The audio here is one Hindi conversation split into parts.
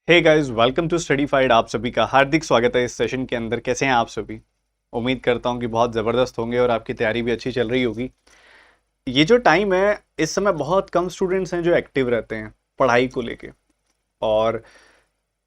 Hey guys, welcome to Studified. आप सभी का हार्दिक स्वागत है इस सेशन के अंदर। कैसे हैं आप सभी? उम्मीद करता हूं कि बहुत ज़बरदस्त होंगे और आपकी तैयारी भी अच्छी चल रही होगी। ये जो टाइम है, इस समय बहुत कम स्टूडेंट्स हैं जो एक्टिव रहते हैं पढ़ाई को लेके। और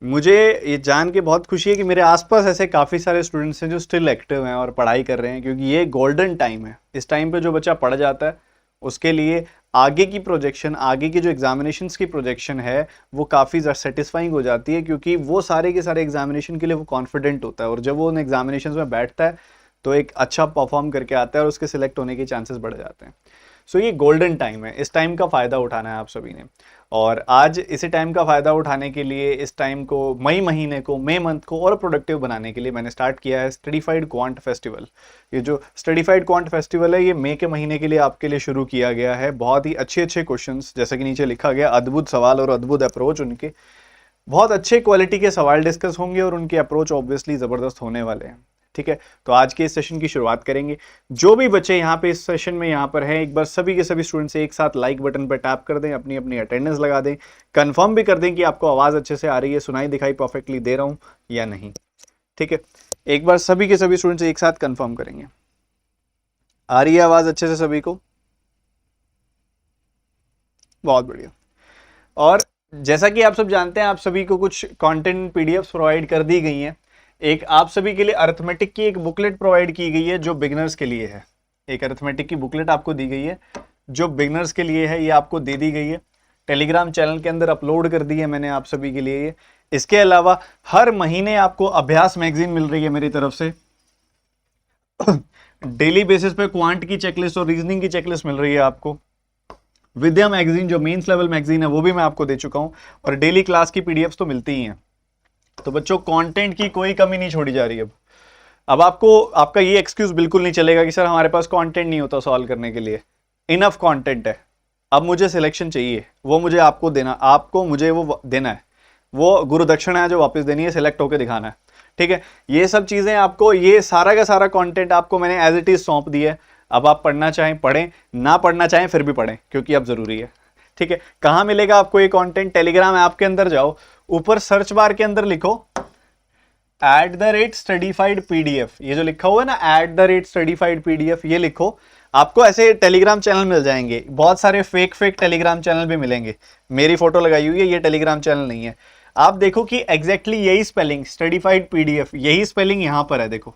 मुझे ये जान के बहुत खुशी है कि मेरे आसपास ऐसे काफ़ी सारे स्टूडेंट्स हैं जो स्टिल एक्टिव हैं और पढ़ाई कर रहे हैं, क्योंकि ये गोल्डन टाइम है। इस टाइम पे जो बच्चा पढ़ जाता है उसके लिए आगे की प्रोजेक्शन, आगे की जो एग्जामिनेशंस की प्रोजेक्शन है, वो काफ़ी सेटिस्फाइंग हो जाती है, क्योंकि वो सारे के सारे एग्जामिनेशन के लिए वो कॉन्फिडेंट होता है और जब वो उन एग्जामिनेशंस में बैठता है तो एक अच्छा परफॉर्म करके आता है और उसके सिलेक्ट होने के चांसेस बढ़ जाते हैं। सो ये गोल्डन टाइम है, इस टाइम का फ़ायदा उठाना है आप सभी ने। और आज इसी टाइम का फ़ायदा उठाने के लिए, इस टाइम को, मई महीने को, मई मंथ को और प्रोडक्टिव बनाने के लिए मैंने स्टार्ट किया है स्टडीफाइड क्वांट फेस्टिवल। ये जो स्टडीफाइड क्वांट फेस्टिवल है, ये मई के महीने के लिए आपके लिए शुरू किया गया है। बहुत ही अच्छे अच्छे क्वेश्चंस, जैसे कि नीचे लिखा गया, अद्भुत सवाल और अद्भुत अप्रोच उनके। बहुत अच्छे क्वालिटी के सवाल डिस्कस होंगे और उनके अप्रोच ऑब्वियसली ज़बरदस्त होने वाले हैं। ठीक है, तो आज के इस सेशन की शुरुआत करेंगे। जो भी बच्चे यहाँ पे इस सेशन में यहाँ पर हैं, एक बार सभी के सभी स्टूडेंट्स एक साथ लाइक बटन पर टैप कर दें, अपनी अपनी अटेंडेंस लगा दें, कंफर्म भी कर दें कि आपको आवाज़ अच्छे से आ रही है, सुनाई दिखाई परफेक्टली दे रहा हूँ या नहीं। ठीक है, एक बार सभी के सभी स्टूडेंट्स एक साथ कंफर्म करेंगे। आ रही है आवाज़ अच्छे से सभी को? बहुत बढ़िया। और जैसा कि आप सब जानते हैं, आप सभी को कुछ कंटेंट पीडीएफ्स प्रोवाइड कर दी गई हैं। एक आप सभी के लिए अरिथमेटिक की एक बुकलेट प्रोवाइड की गई है जो बिगनर्स के लिए है। एक अरिथमेटिक की बुकलेट आपको दी गई है जो बिगनर्स के लिए है, ये आपको दे दी गई है। टेलीग्राम चैनल के अंदर अपलोड कर दी है मैंने आप सभी के लिए ये। इसके अलावा हर महीने आपको अभ्यास मैगजीन मिल रही है मेरी तरफ से। डेली बेसिस पे क्वांट की चेकलिस्ट और रीजनिंग की चेकलिस्ट मिल रही है आपको। विद्या मैगजीन जो मेंस लेवल मैगजीन है वो भी मैं आपको दे चुका हूं। और डेली क्लास की पीडीएफ्स तो मिलती ही हैं। तो बच्चों, कंटेंट की कोई कमी नहीं छोड़ी जा रही है। अब आपको, आपका ये एक्सक्यूज बिल्कुल नहीं चलेगा कि सर हमारे पास कंटेंट नहीं होता सॉल्व करने के लिए। इनफ कंटेंट है। अब मुझे सिलेक्शन चाहिए, वो मुझे आपको देना, आपको मुझे वो देना है। वो गुरु दक्षिणा है जो वापस देनी है, सिलेक्ट होकर दिखाना है। ठीक है, ये सब चीजें आपको, ये सारा का सारा कंटेंट आपको मैंने एज इट इज सौंप दिया है। अब आप पढ़ना चाहें पढ़ें, ना पढ़ना चाहें फिर भी पढ़ें, क्योंकि अब जरूरी है। ठीक है, कहां मिलेगा आपको ये कंटेंट? टेलीग्राम ऐप के अंदर जाओ, ऊपर सर्च बार के अंदर लिखो @studyfied PDF। ये जो लिखा हुआ है ना, @studyfied PDF, ये लिखो। आपको ऐसे टेलीग्राम चैनल मिल जाएंगे, बहुत सारे फेक फेक टेलीग्राम चैनल भी मिलेंगे। मेरी फोटो लगाई हुई है, ये टेलीग्राम चैनल नहीं है। आप देखो कि एग्जैक्टली यही स्पेलिंग स्टडीफाइड पीडीएफ, यही स्पेलिंग यहां पर है, देखो।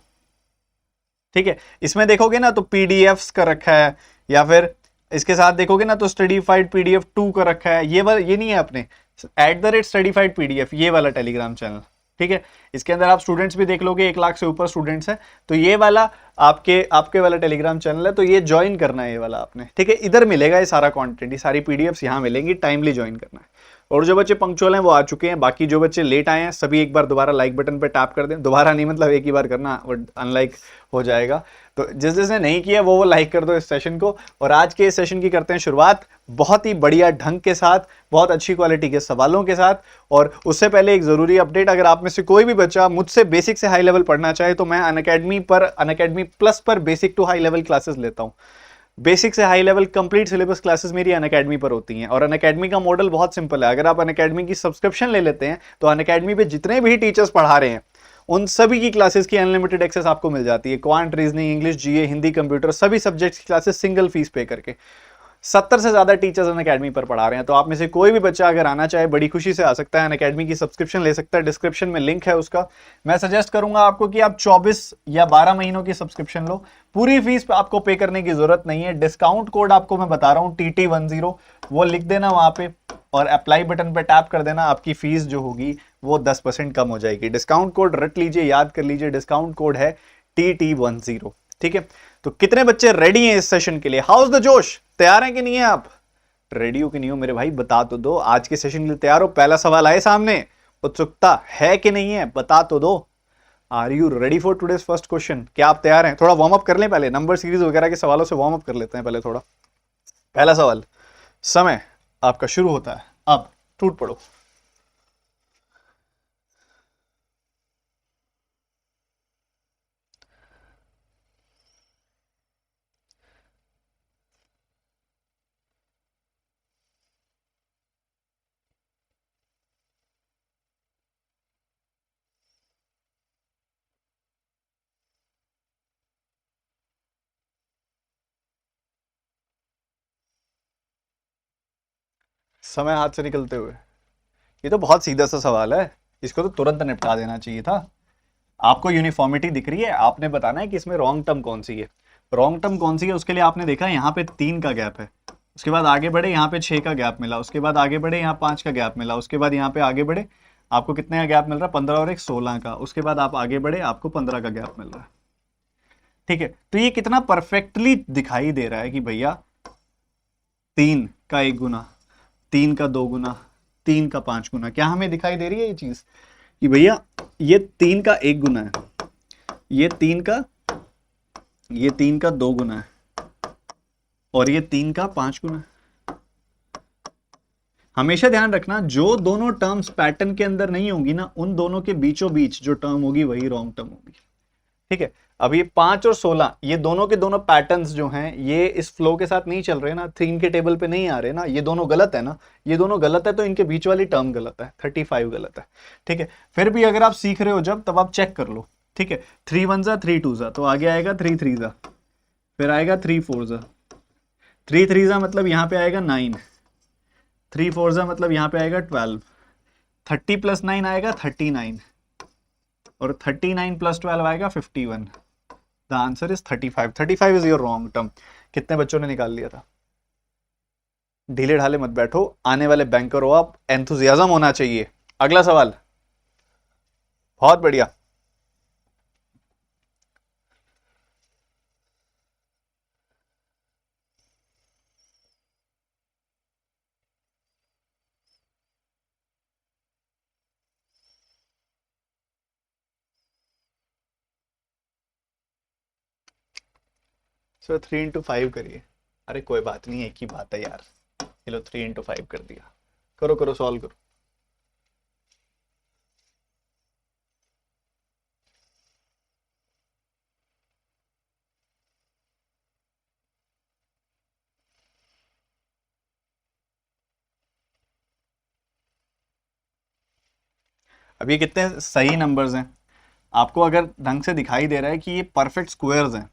ठीक है, इसमें देखोगे ना तो पीडीएफ्स का रखा है, या फिर इसके साथ देखोगे ना तो स्टडीफाइड PDF 2 का रखा है। ये वाला, ये नहीं है अपने @studyfied PDF, ये वाला टेलीग्राम चैनल। ठीक है, इसके अंदर आप स्टूडेंट्स भी देख लोगे, 1 लाख से ऊपर स्टूडेंट्स हैं। तो ये वाला आपके आपके वाला टेलीग्राम चैनल है, तो ये ज्वाइन करना है, ये वाला आपने। ठीक है, इधर मिलेगा ये सारा कंटेंट, ये सारी पीडीएफ्स यहाँ मिलेंगी, टाइमली ज्वाइन करना है। और जो बच्चे पंक्चुअल हैं वो आ चुके हैं, बाकी जो बच्चे लेट आए हैं सभी एक बार दोबारा लाइक बटन पे टैप कर दें। दोबारा नहीं, मतलब एक ही बार करना, अनलाइक हो जाएगा। तो जिस जिसने नहीं किया वो लाइक कर दो इस सेशन को। और आज के इस सेशन की करते हैं शुरुआत बहुत ही बढ़िया ढंग के साथ, बहुत अच्छी क्वालिटी के सवालों के साथ। और उससे पहले एक जरूरी अपडेट, अगर आप में से कोई भी बच्चा मुझसे बेसिक से हाई लेवल पढ़ना चाहे तो मैं अनअकैडमी पर, अनअकैडमी प्लस पर basic to high level classes लेता हूं। बेसिक से high level complete syllabus classes मेरी अनअकैडमी पर होती हैं। और अनअकैडमी का मॉडल बहुत सिंपल है। अगर आप अनअकैडमी की सब्सक्रिप्शन ले लेते हैं तो अनअकैडमी पे जितने भी टीचर्स पढ़ा रहे हैं उन सभी की क्लासेस की अनलिमिटेड एक्सेस आपको मिल जाती है। क्वांट, रीजनिंग, इंग्लिश, जीए, हिंदी, कंप्यूटर, सभी सब्जेक्ट्स की क्लासेस सिंगल फीस पे करके। 70 से ज्यादा टीचर्स अनअकैडमी पर पढ़ा रहे हैं। तो आप में से कोई भी बच्चा अगर आना चाहे बड़ी खुशी से आ सकता है, अनअकैडमी की सब्सक्रिप्शन ले सकता है। डिस्क्रिप्शन में लिंक है उसका। मैं सजेस्ट करूंगा आपको कि आप 24 या 12 महीनों की सब्सक्रिप्शन लो। पूरी फीस आपको पे करने की जरूरत नहीं है। डिस्काउंट कोड आपको मैं बता रहा हूं, TT10, वो लिख देना वहां पे और अप्लाई बटन पे टैप कर देना। आपकी फीस जो होगी वो 10% कम हो जाएगी। डिस्काउंट कोड रट लीजिए, याद कर लीजिए, डिस्काउंट कोड है TT10। ठीक है, तो कितने बच्चे रेडी हैं इस सेशन के लिए? हाउस द जोश, तैयार हैं कि नहीं है आप? रेडी हो कि नहीं हो मेरे भाई, बता तो दो। आज के सेशन के लिए तैयार हो? पहला सवाल आए सामने, उत्सुकता है कि नहीं है, बता तो दो। Are you ready for today's first question? क्या आप तैयार हैं? थोड़ा वार्म अप कर लें पहले, नंबर सीरीज वगैरह के सवालों से वार्म अप कर लेते हैं पहले थोड़ा। पहला सवाल, समय आपका शुरू होता है अब। टूट पड़ो। समय हाथ से निकलते हुए, ये तो बहुत सीधा सा सवाल है, इसको तो तुरंत निपटा देना चाहिए था। आपको यूनिफॉर्मिटी दिख रही है, आपने बताना है कि इसमें रॉन्ग टर्म कौन सी है। रॉन्ग टर्म कौन सी है उसके लिए आपने देखा यहाँ पे 3 का गैप है, उसके बाद आगे बढ़े यहाँ पे 6 का गैप मिला, उसके बाद आगे बढ़े यहाँ 5 का गैप मिला, उसके बाद यहाँ पे आगे बढ़े आपको कितने का गैप मिल रहा है, 15 और एक 16 का, उसके बाद आप आगे बढ़े आपको 15 का गैप मिल रहा है। ठीक है, तो ये कितना परफेक्टली दिखाई दे रहा है कि भैया 3 का 1 गुना, 3 का 2 गुना, 3 का 5 गुना। क्या हमें दिखाई दे रही है ये चीज कि भैया ये 3 का 1 गुना है, ये 3 का 2 गुना है, और ये 3 का 5 गुना है। हमेशा ध्यान रखना जो दोनों टर्म्स पैटर्न के अंदर नहीं होंगी ना, उन दोनों के बीचों बीच जो टर्म होगी वही रॉन्ग टर्म होगी। ठीक है, अब ये 5 और 16 ये दोनों के दोनों पैटर्न्स जो हैं ये इस फ्लो के साथ नहीं चल रहे ना, 3 के टेबल पे नहीं आ रहे ना, ये दोनों गलत है ना, ये दोनों गलत है तो इनके बीच वाली टर्म गलत है, 35 गलत है। ठीक है, फिर भी अगर आप सीख रहे हो जब, तब आप चेक कर लो। ठीक है, 3 1 जा 3 2 जा, तो आगे आएगा 3 3 जा, फिर आएगा 3 4 जा, 3 3 जा मतलब यहाँ पे आएगा 9, 3 4 जा मतलब यहाँ पे आएगा 12, 30 + 9 आएगा 39, और 39 + 12 आएगा 51। The answer is 35। 35 is your wrong term. कितने बच्चों ने निकाल लिया था? ढीले ढाले मत बैठो, आने वाले बैंकर हो आप, एंथुजियाज्म होना चाहिए। अगला सवाल, बहुत बढ़िया। सो 3 × 5 करिए। अरे कोई बात नहीं, एक ही बात है यार। चलो 3 × 5 कर दिया, करो करो सॉल्व करो। अब ये कितने सही नंबर्स हैं? आपको अगर ढंग से दिखाई दे रहा है कि ये परफेक्ट स्क्वायर्स हैं,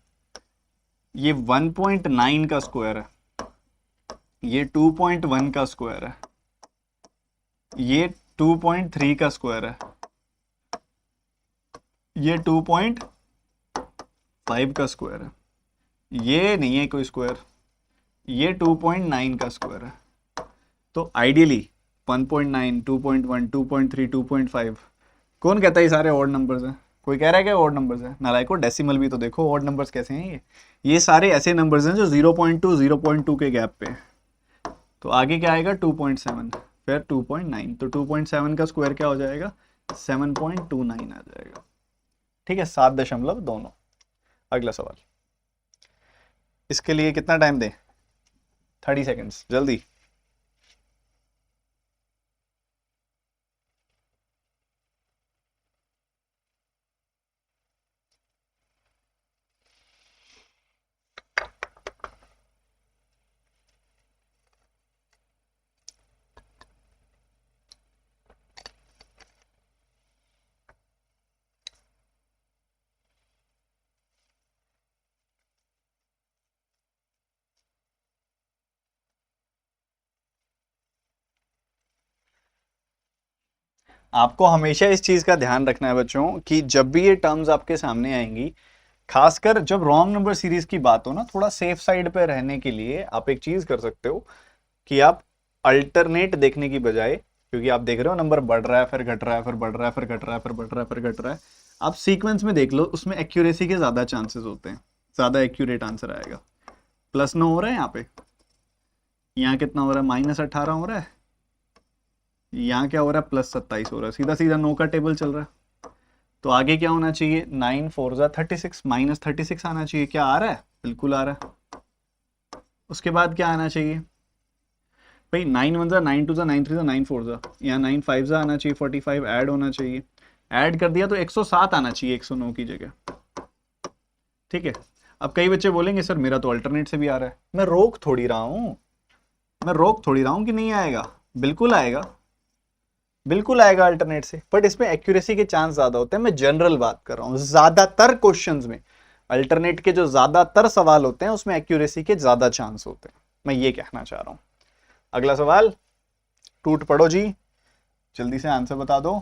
ये 1.9 का स्क्वायर है, ये 2.1 का स्क्वायर है, ये 2.3 का स्क्वायर है, ये 2.5 का स्क्वायर है, ये नहीं है कोई स्क्वायर, ये 2.9 का स्क्वायर है। तो आइडियली 1.9, 2.1, 2.3, 2.5, कौन कहता है ये सारे ऑड नंबर्स हैं? कोई कह रहा है कि ऑड नंबर्स है? नालायको, डेसिमल भी तो देखो, ऑड नंबर्स कैसे हैं ये सारे ऐसे नंबर्स हैं जो 0.2, 0.2 के गैप पे। तो आगे क्या आएगा? 2.7, फिर 2.9, तो 2.7 का स्क्वायर क्या हो जाएगा? 7.29 आ जाएगा। ठीक है, 7.2। अगला सवाल, इसके लिए कितना टाइम दें? 30 सेकेंड्स, जल्दी। आपको हमेशा इस चीज का ध्यान रखना है बच्चों कि जब भी ये टर्म्स आपके सामने आएंगी, खासकर जब रॉन्ग नंबर सीरीज की बात हो ना, थोड़ा सेफ साइड पे रहने के लिए आप एक चीज कर सकते हो कि आप अल्टरनेट देखने की बजाय, क्योंकि आप देख रहे हो नंबर बढ़ रहा है फिर घट रहा है फिर बढ़ रहा है फिर घट रहा है फिर बढ़ रहा है फिर घट रहा है, आप सीक्वेंस में देख लो, उसमें एक्यूरेसी के ज्यादा चांसेस होते हैं, ज्यादा एक्यूरेट आंसर आएगा। +9 हो रहा है यहाँ पे, यहाँ कितना हो रहा है? -18 हो रहा है, यहाँ क्या हो रहा है? +27 हो रहा है, सीधा सीधा 9 का टेबल चल रहा है। तो आगे क्या होना चाहिए? 9 4 जा 36, -36 आना चाहिए। क्या आ रहा है? बिल्कुल आ रहा है। उसके बाद क्या आना चाहिए भाई? 9 1 जा 9 2 जा 9 3 जा 9 4 जा, यहाँ 9 5 जा आना चाहिए, 45 ऐड होना चाहिए, ऐड कर दिया तो 107 आना चाहिए 109 की जगह। ठीक है, अब कई बच्चे बोलेंगे सर मेरा तो अल्टरनेट से भी आ रहा है। मैं रोक थोड़ी रहा हूँ, मैं रोक थोड़ी रहा हूँ कि नहीं आएगा, बिल्कुल आएगा, बिल्कुल आएगा अल्टरनेट से, बट इसमें एक्यूरेसी के चांस ज्यादा होते हैं। मैं जनरल बात कर रहा हूं, ज्यादातर क्वेश्चंस में अल्टरनेट के जो ज्यादातर सवाल होते हैं उसमें एक्यूरेसी के ज्यादा चांस होते हैं, मैं ये कहना चाह रहा हूं। अगला सवाल, टूट पड़ो जी, जल्दी से आंसर बता दो।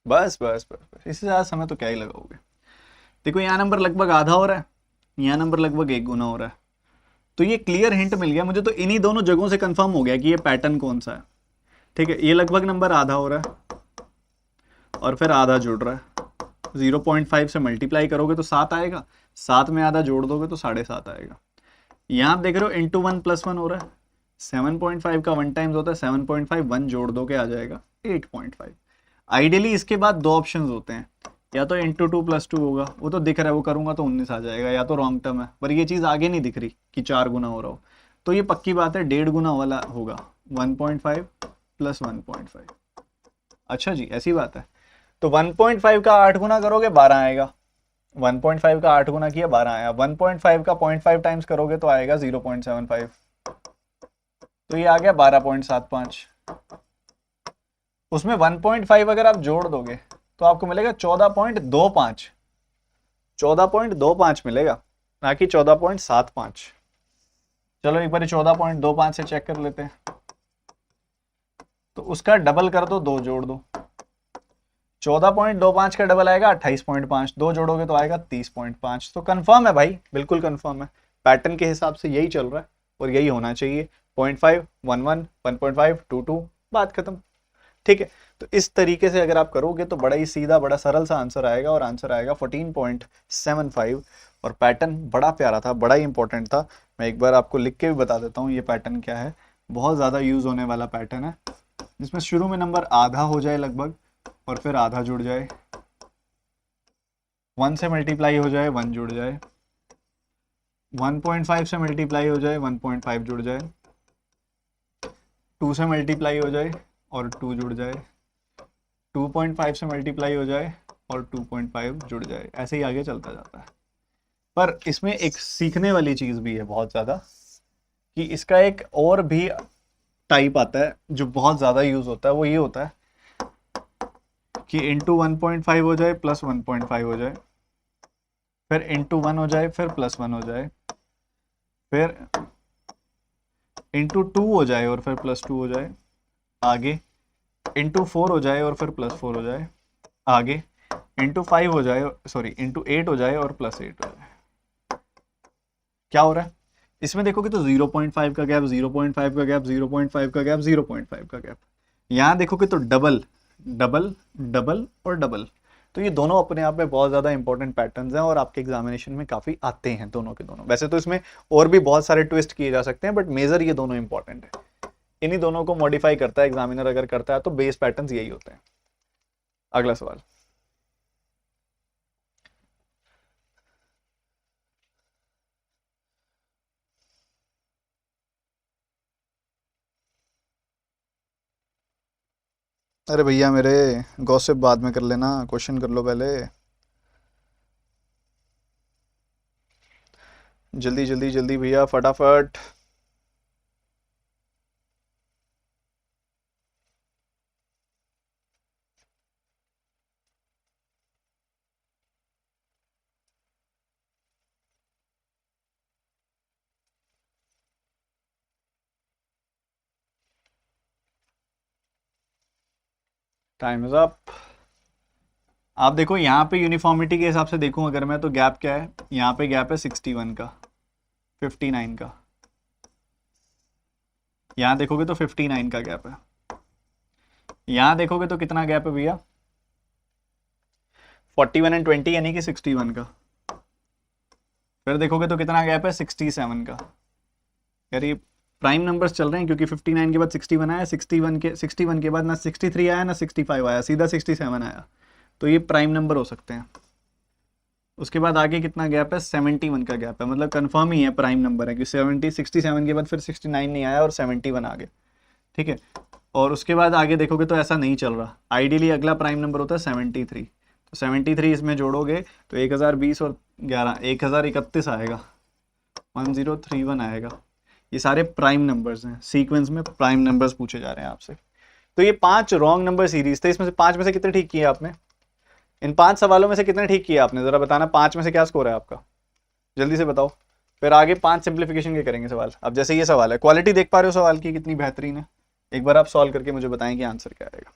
बस बस बस बस, इससे ज्यादा समय तो क्या ही लगाओगे। देखो यहाँ नंबर लगभग आधा हो रहा है, यहाँ नंबर लगभग 1 गुना हो रहा है, तो ये क्लियर हिंट मिल गया मुझे, तो इन्हीं दोनों जगहों से कंफर्म हो गया कि ये पैटर्न कौन सा है। ठीक है, ये लगभग नंबर आधा हो रहा है और फिर आधा जुड़ रहा है, 0.5 से मल्टीप्लाई करोगे तो 7 आएगा, 7 में आधा जोड़ दोगे तो 7.5 आएगा। यहाँ आप देख रहे हो इंटू 1 + 1 हो रहा है, 7.5 का 1 टाइम्स होता है 7.5, 1 जोड़ दोगे आ जाएगा 8.5। आइडियली इसके बाद दो ऑप्शंस होते हैं, या तो इंटू 2 + 2 होगा, वो तो दिख रहा है, वो करूंगा तो 19 आ जाएगा, या तो रॉन्ग टर्म है, पर ये चीज़ आगे नहीं दिख रही कि 4 गुना हो रहा हो, तो ये पक्की बात है 1.5 गुना वाला होगा, 1.5 + 1.5। अच्छा जी, ऐसी बात है। तो 1.5 का 8 गुना करोगे 12 आएगा, 1.5 का 8 गुना किया 12 आया, 1.5 का 0.5 टाइम्स करोगे तो आएगा 0.75, तो ये आ गया 12.75। उसमें 1.5 अगर आप जोड़ दोगे तो आपको मिलेगा 14.25, 14.25 मिलेगा, ना कि 14.75। चलो एक बार 14.25 से चेक कर लेते हैं, तो उसका डबल कर दो, 2 जोड़ दो, 14.25 का डबल आएगा 28.5, 2 जोड़ोगे तो आएगा 30.5। तो कंफर्म है भाई, बिल्कुल कंफर्म है, पैटर्न के हिसाब से यही चल रहा है और यही होना चाहिए, 0.5 11 1.5 22, बात खत्म। ठीक है, तो इस तरीके से अगर आप करोगे तो बड़ा ही सीधा, बड़ा सरल सा आंसर आएगा, और आंसर आएगा 14.75। और पैटर्न बड़ा प्यारा था, बड़ा ही इंपॉर्टेंट था। मैं एक बार आपको लिख के भी बता देता हूँ ये पैटर्न क्या है, बहुत ज़्यादा यूज होने वाला पैटर्न है, जिसमें शुरू में नंबर आधा हो जाए लगभग और फिर आधा जुड़ जाए, 1 से मल्टीप्लाई हो जाए 1 जुड़ जाए, 1.5 से मल्टीप्लाई हो जाए 1.5 जुड़ जाए, 2 से मल्टीप्लाई हो जाए और 2 जुड़ जाए, 2.5 से मल्टीप्लाई हो जाए और 2.5 जुड़ जाए, ऐसे ही आगे चलता जाता है। पर इसमें एक सीखने वाली चीज़ भी है बहुत ज़्यादा, कि इसका एक और भी टाइप आता है जो बहुत ज़्यादा यूज़ होता है, वो ये होता है कि इंटू 1.5 हो जाए प्लस 1.5 हो जाए, फिर इंटू 1 हो जाए, फिर प्लस 1 हो जाए, फिर इंटू 2 हो जाए और फिर प्लस 2 हो जाए, आगे इंटू 4 हो जाए और फिर प्लस 4 हो जाए, आगे इंटू 5 हो जाए, सॉरी इंटू 8 हो जाए और प्लस 8 हो जाए। क्या हो रहा है इसमें देखोगे तो 0.5 का गैप, 0.5 का गैप, 0.5 का गैप, 0.5 का गैप। यहाँ देखोगे तो डबल डबल डबल और डबल, तो ये दोनों अपने आप में बहुत ज़्यादा इंपॉर्टेंट पैटर्न्स हैं और आपके एग्जामिनेशन में काफ़ी आते हैं दोनों के दोनों। वैसे तो इसमें और भी बहुत सारे ट्विस्ट किए जा सकते हैं, बट मेजर ये दोनों इंपॉर्टेंट है, इन्हीं दोनों को मॉडिफाई करता है एग्जामिनर, अगर करता है तो बेस पैटर्न्स यही होते हैं। अगला सवाल। अरे भैया मेरे, गॉसिप बाद में कर लेना, क्वेश्चन कर लो पहले, जल्दी जल्दी जल्दी भैया फटाफट। Time is up. आप देखो यहाँ पे यूनिफॉर्मिटी के हिसाब से देखूं अगर मैं, तो गैप क्या है, यहाँ पे गैप है 61 का, 59 का, यहाँ देखोगे तो 59 का गैप है, यहाँ देखोगे तो कितना गैप है भैया, 41 एंड 20 यानी कि 61 का, फिर देखोगे तो कितना गैप है 67 का। यार ये प्राइम नंबर्स चल रहे हैं, क्योंकि 59 के बाद 61 आया, 61 के बाद ना 63 आया ना 65 आया, सीधा 67 आया, तो ये प्राइम नंबर हो सकते हैं। उसके बाद आगे कितना गैप है, 71 का गैप है, मतलब कंफर्म ही है प्राइम नंबर है, कि 67 के बाद फिर 69 नहीं आया और 71 आ गए। ठीक है, और उसके बाद आगे देखोगे तो ऐसा नहीं चल रहा। आइडियली अगला प्राइम नंबर होता है 73, तो 73 इसमें जोड़ोगे तो 1020 और 11 1031 आएगा, 1031 आएगा। ये सारे प्राइम नंबर्स हैं, सीक्वेंस में प्राइम नंबर्स पूछे जा रहे हैं आपसे। तो ये 5 रॉन्ग नंबर सीरीज थे, इसमें से 5 में से कितने ठीक किए आपने? इन 5 सवालों में से कितने ठीक किए आपने, जरा बताना। 5 में से क्या स्कोर है आपका, जल्दी से बताओ। फिर आगे 5 सिंप्लीफिकेशन के करेंगे सवाल। अब जैसे ये सवाल है, क्वालिटी देख पा रहे हो सवाल की कितनी बेहतरीन है? एक बार आप सॉल्व करके मुझे बताएं कि आंसर क्या आएगा।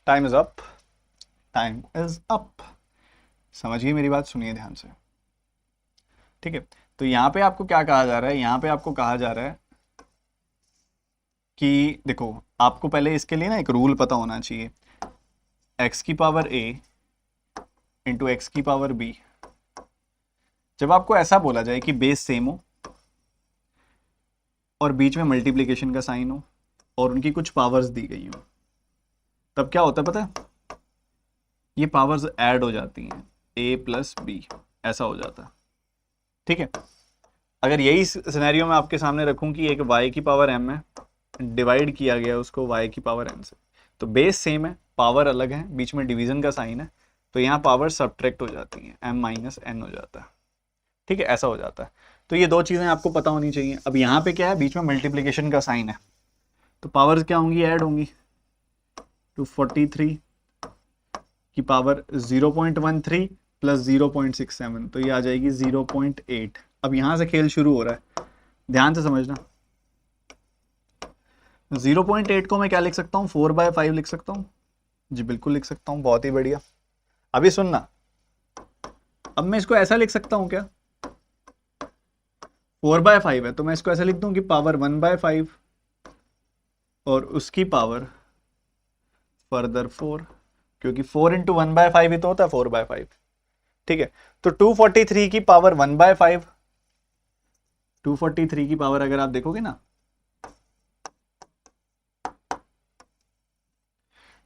Time is up, time is up. समझिए मेरी बात, सुनिए ध्यान से, ठीक है। तो यहाँ पे आपको क्या कहा जा रहा है, यहाँ पे आपको कहा जा रहा है कि देखो, आपको पहले इसके लिए ना एक रूल पता होना चाहिए, x की पावर a इंटू एक्स की पावर b। जब आपको ऐसा बोला जाए कि बेस सेम हो और बीच में मल्टीप्लीकेशन का साइन हो और उनकी कुछ पावर्स दी गई हो, तब क्या होता है पता है? ये पावर्स ऐड हो जाती हैं, a प्लस b, ऐसा हो जाता है, ठीक है। अगर यही सिनेरियो मैं आपके सामने रखूं कि एक y की पावर m है, डिवाइड किया गया उसको y की पावर n से, तो बेस सेम है, पावर अलग है, बीच में डिवीजन का साइन है, तो यहाँ पावर सब्ट्रैक्ट हो जाती है, m माइनस n हो जाता है, ठीक है, ऐसा हो जाता है। तो ये दो चीज़ें आपको पता होनी चाहिए। अब यहाँ पे क्या है, बीच में मल्टीप्लीकेशन का साइन है, तो पावर्स क्या होंगी, ऐड होंगी। 243 की पावर 0.13 प्लस 0.67, तो ये आ जाएगी 0.8। अब यहाँ से खेल शुरू हो रहा है, ध्यान से समझना। 0.8 को मैं क्या लिख सकता हूँ, 4/5 लिख सकता हूँ जी, बिल्कुल लिख सकता हूँ, बहुत ही बढ़िया। अभी सुनना, अब मैं इसको ऐसा लिख सकता हूँ क्या, 4/5 है तो मैं इसको ऐसा लिख दूं कि पावर 1/5 और उसकी पावर फर्दर 4, क्योंकि 4 इंटू 1/5 ही तो होता है 4/5, ठीक है। तो 243 की पावर 1/5, 243 की पावर अगर आप देखोगे ना,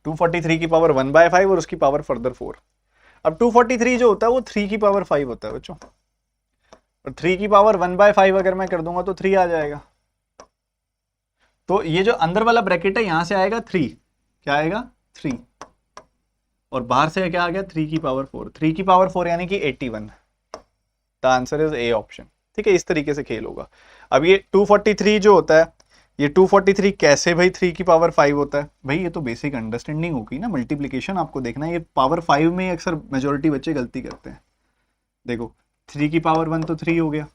243 की पावर 1/5 और उसकी पावर फर्दर 4। अब 243 जो होता है वो 3 की पावर 5 होता है बच्चों, और 3 की पावर 1/5 अगर मैं कर दूंगा तो 3 आ जाएगा। तो ये जो अंदर वाला ब्रैकेट है यहां से आएगा 3, क्या आएगा 3, और बाहर से क्या आ गया 3 की पावर 4, 3 की पावर 4 यानी कि 81। The answer is A option, ठीक है। इस तरीके से खेल होगा। अब ये 243 जो होता है, ये 243 कैसे भाई 3 की पावर 5 होता है, भाई ये तो बेसिक अंडरस्टैंडिंग होगी ना, मल्टीप्लीकेशन आपको देखना है। ये पावर 5 में अक्सर मेजोरिटी बच्चे गलती करते हैं। देखो 3 की पावर 1 तो 3 हो गया,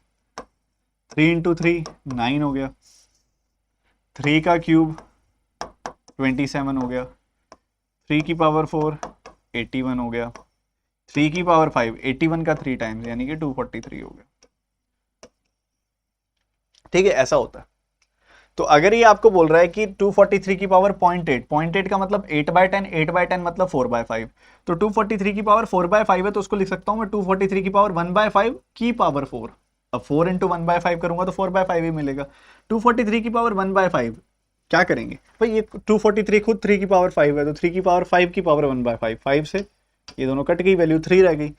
3 इंटू 3 9 हो गया, 3 का क्यूब 27 हो गया, 3 की पावर 4 81 हो गया, 3 की पावर 5 81 का 3 टाइम्स यानी कि 243 हो गया, ठीक है, ऐसा होता है। तो अगर ये आपको बोल रहा है कि 243 की पावर 0.8, 0.8 का मतलब 8/10, 8/10 मतलब 4/5, तो 243 की पावर 4/5 है तो उसको लिख सकता हूं मैं 243 की पावर 1/5 की पावर 4। अब 4 इंटू 1/5 करूंगा तो 4/5 ही मिलेगा। 243 की पावर 1/5 क्या करेंगे भाई, ये 243 खुद 3 की पावर 5 है, तो 3 की पावर 5 की पावर 1/5, 5 से ये दोनों कट गई, वैल्यू 3 रह गई,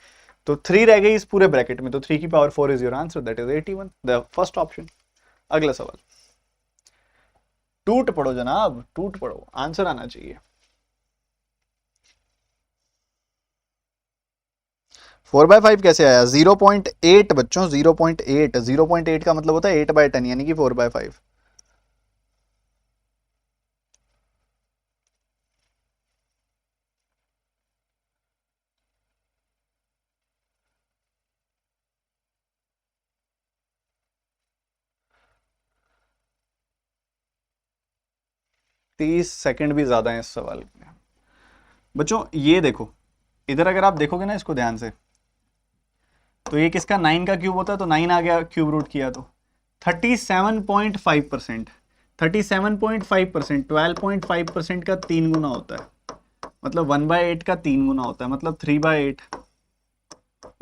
तो 3 रह गई इस पूरे ब्रैकेट में, तो 3 की power 4 is your answer, that is 81, the first option. अगला सवाल, टूट पड़ो जनाब, टूट पड़ो, आंसर आना चाहिए। 4/5 कैसे आया, 0.8 बच्चों, 0.8, 0.8 का मतलब होता है 8/10 यानी कि 4/5। 30 सेकंड भी ज्यादा है इस सवाल में बच्चों। ये देखो इधर अगर आप देखोगे ना इसको ध्यान से, तो ये किसका 9 का क्यूब होता है, तो 9 आ गया क्यूब रूट किया, तो 37.5%, 37.5%, 12.5% का 3 गुना होता है, मतलब 1/8 का 3 गुना होता है, मतलब 3/8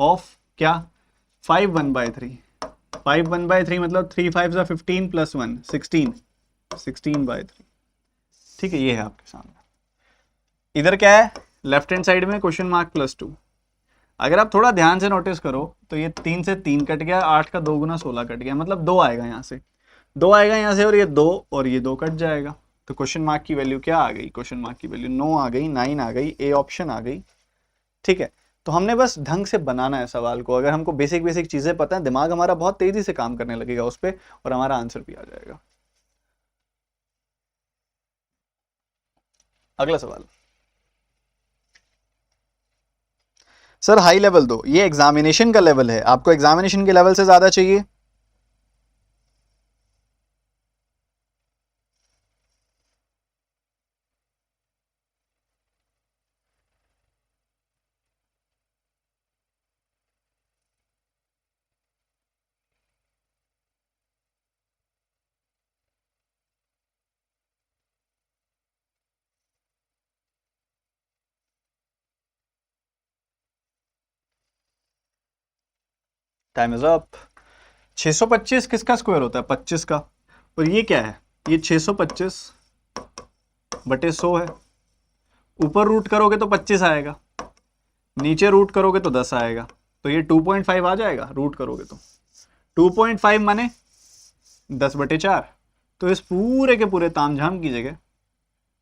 ऑफ क्या 5 1/3, 5 1/3 मतलब 3 5 15 प्लस 1 16, 16/3। ठीक है, ये है आपके सामने। इधर क्या है, लेफ्ट हैंड साइड में क्वेश्चन मार्क +2। अगर आप थोड़ा ध्यान से नोटिस करो तो ये 3 से 3 कट गया, 8 का 2 गुना 16 कट गया, मतलब 2 आएगा यहाँ से, 2 आएगा यहाँ से, और ये 2 और ये 2 कट जाएगा। तो क्वेश्चन मार्क की वैल्यू क्या आ गई, क्वेश्चन मार्क की वैल्यू 9 आ गई, 9 आ गई, ए ऑप्शन आ गई। ठीक है, तो हमने बस ढंग से बनाना है सवाल को। अगर हमको बेसिक बेसिक चीजें पता है, दिमाग हमारा बहुत तेजी से काम करने लगेगा उस पर, और हमारा आंसर भी आ जाएगा। अगला सवाल, सर हाई लेवल दो, ये एग्जामिनेशन का लेवल है, आपको एग्जामिनेशन के लेवल से ज्यादा चाहिए? Time is up. 625 किसका स्क्वायर होता है, 25 का, और ये क्या है, ये 625 बटे 100 है। ऊपर रूट करोगे तो 25 आएगा, नीचे रूट करोगे तो 10 आएगा, तो ये 2.5 आ जाएगा, रूट करोगे तो 2.5 माने 10/4। तो इस पूरे के पूरे तामझाम की जगह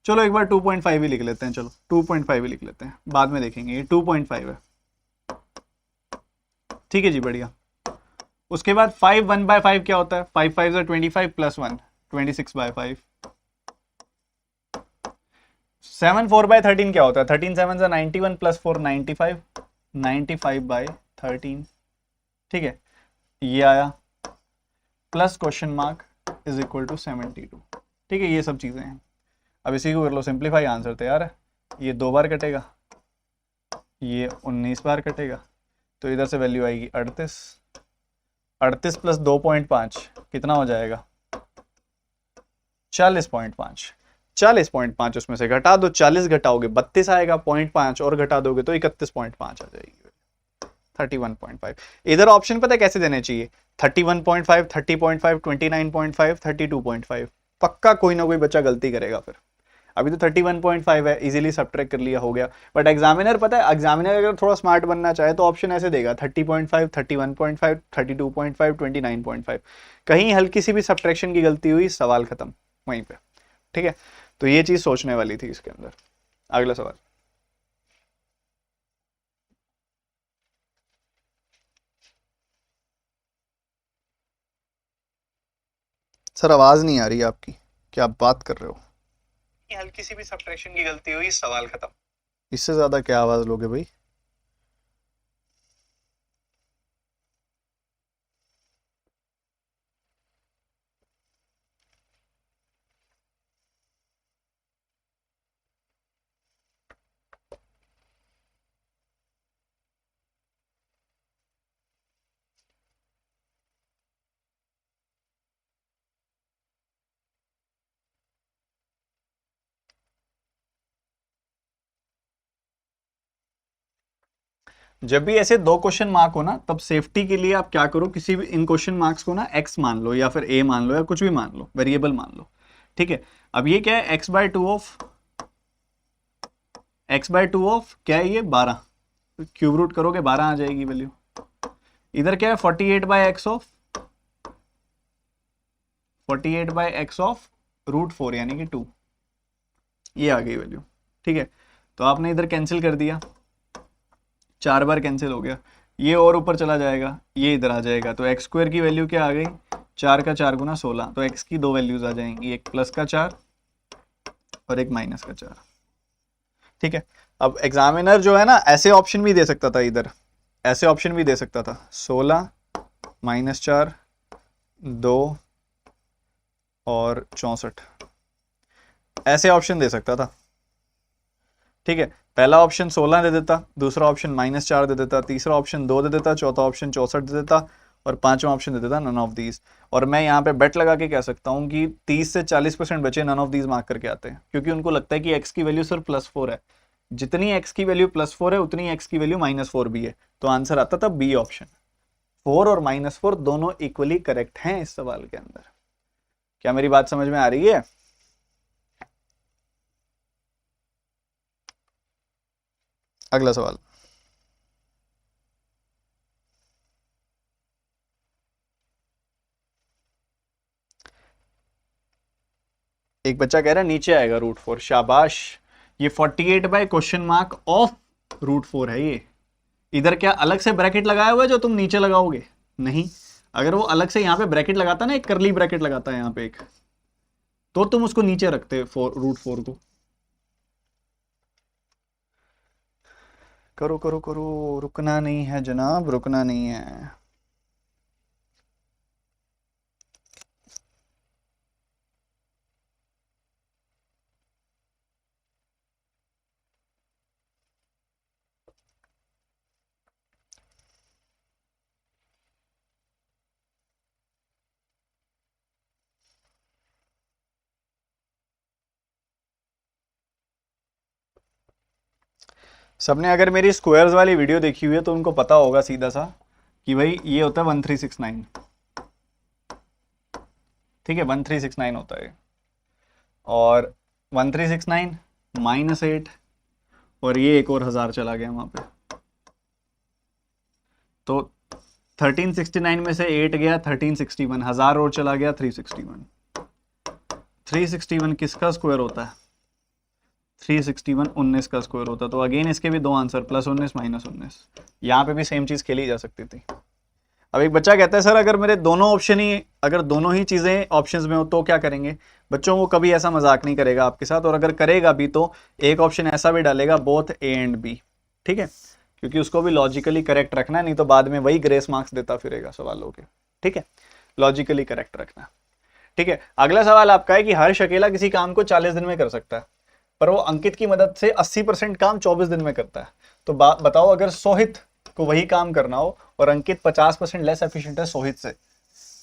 चलो एक बार 2.5 ही लिख लेते हैं, चलो 2.5 ही लिख लेते हैं, बाद में देखेंगे, ये 2.5 है। ठीक है जी, बढ़िया। उसके बाद 5 1/5 क्या होता है, 5 5 25 प्लस 1 26/5। 7 4/13 क्या होता है, 13 7 91 प्लस 4 95, 95/13। ठीक है, ये आया, plus question mark is equal to 72। ठीक है, ये सब चीजें हैं। अब इसी को कर लो सिंप्लीफाई, आंसर तैयार है। ये 2 बार कटेगा, ये 19 बार कटेगा, तो इधर से वैल्यू आएगी 38। 38 प्लस 2.5 कितना हो जाएगा, 40.5। 40.5 उसमें से घटा दो, 40 घटाओगे 32 आएगा, 0.5 और घटा दोगे तो 31.5 आ जाएगी, 31.5। इधर ऑप्शन पता है कैसे देने चाहिए, 31.5, 30.5, 29.5, 32.5। पक्का कोई ना कोई बच्चा गलती करेगा फिर। अभी तो 31.5 है, इजीली सब्ट्रैक्ट कर लिया, हो गया। बट एग्जामिनर पता है, एग्जामिनर अगर थोड़ा स्मार्ट बनना चाहे तो ऑप्शन ऐसे देगा 30.5, 31.5, 32.5, 29.5। कहीं हल्की सी भी सब्ट्रैक्शन की गलती हुई, सवाल खत्म वहीं पे। ठीक है, तो ये चीज सोचने वाली थी इसके अंदर। अगला सवाल, सर आवाज नहीं आ रही आपकी, क्या आप बात कर रहे हो? हल्की सी भी सब्ट्रैक्शन की गलती हुई, सवाल खत्म। इससे ज्यादा क्या आवाज लोगे भाई? जब भी ऐसे 2 क्वेश्चन मार्क हो ना, तब सेफ्टी के लिए आप क्या करो, किसी भी इन क्वेश्चन मार्क्स को ना x मान लो, या फिर a मान लो, या कुछ भी मान लो, वेरिएबल मान लो। ठीक है, अब ये क्या है, x/2 ऑफ क्या है, ये 12, क्यूब रूट करोगे 12 आ जाएगी वैल्यू। इधर क्या है, 48/x ऑफ √4 यानी कि 2, ये आ गई वैल्यू। ठीक है, तो आपने इधर कैंसिल कर दिया, 4 बार कैंसिल हो गया, ये और ऊपर चला जाएगा, ये इधर आ जाएगा, तो x² की वैल्यू क्या आ गई, 4 का 4 गुना 16। तो x की 2 वैल्यूज आ जाएंगी, एक प्लस का 4 और एक माइनस का 4। ठीक है, अब एग्जामिनर जो है ना, ऐसे ऑप्शन भी दे सकता था, इधर ऐसे ऑप्शन भी दे सकता था, 16 -4 2 और 64, ऐसे ऑप्शन दे सकता था। ठीक है, पहला ऑप्शन 16 दे देता, दूसरा ऑप्शन -4 दे देता, तीसरा ऑप्शन 2 दे देता, चौथा ऑप्शन 64 दे देता, और पांचवा ऑप्शन दे देता नन ऑफ दीज। और मैं यहाँ पे बेट लगा के कह सकता हूँ कि 30 से 40% बच्चे नन ऑफ दीज मार्क करके आते हैं, क्योंकि उनको लगता है कि एक्स की वैल्यू सिर्फ +4 है। जितनी एक्स की वैल्यू +4 है उतनी एक्स की वैल्यू -4 भी है। तो आंसर आता था बी ऑप्शन। 4 और -4 दोनों इक्वली करेक्ट हैं इस सवाल के अंदर। क्या मेरी बात समझ में आ रही है? अगला सवाल। एक बच्चा कह रहा है नीचे आएगा √4। शाबाश। ये 48 बाय क्वेश्चन मार्क ऑफ √4 है। ये इधर क्या अलग से ब्रैकेट लगाया हुआ है जो तुम नीचे लगाओगे? नहीं। अगर वो अलग से यहां पे ब्रैकेट लगाता ना, एक करली ब्रैकेट लगाता है यहां पे एक, तो तुम उसको नीचे रखते √4 को। करो करो करो, रुकना नहीं है जनाब, रुकना नहीं है। सबने अगर मेरी स्क्वायर्स वाली वीडियो देखी हुई है तो उनको पता होगा सीधा सा कि भाई ये होता है 1369। ठीक है, 1369 होता है। और 1369 -8, और ये एक और 1000 चला गया वहां पे, तो 1369 में से 8 गया 1361, 1000 और चला गया 361। 361 किसका स्क्वायर होता है? 361 19 का स्क्वायर होता है। तो अगेन इसके भी दो आंसर, +19 -19। यहाँ पे भी सेम चीज खेली जा सकती थी। अब एक बच्चा कहता है सर अगर मेरे दोनों ऑप्शन ही, अगर दोनों ही चीजें ऑप्शंस में हो तो क्या करेंगे? बच्चों को कभी ऐसा मजाक नहीं करेगा आपके साथ, और अगर करेगा भी तो एक ऑप्शन ऐसा भी डालेगा बोथ ए एंड बी। ठीक है, क्योंकि उसको भी लॉजिकली करेक्ट रखना है, नहीं तो बाद में वही ग्रेस मार्क्स देता फिरेगा सवालों के। ठीक है, लॉजिकली करेक्ट रखना। ठीक है, अगला सवाल आपका है कि हर्ष अकेला किसी काम को 40 दिन में कर सकता है, पर वो अंकित की मदद से 80% काम 24 दिन में करता है। तो बताओ अगर सोहित को वही काम करना हो और अंकित 50% लेस एफिशिएंट है सोहित से,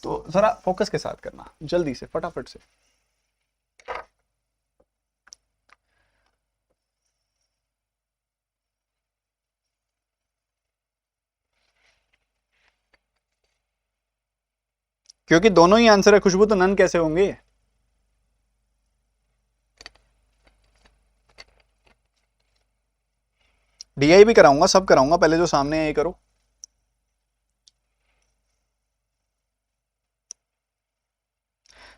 तो जरा फोकस के साथ करना, जल्दी से फटाफट से। क्योंकि दोनों ही आंसर है खुशबू, तो नन कैसे होंगे? डीआई भी कराऊंगा, सब कराऊंगा, पहले जो सामने है ये करो।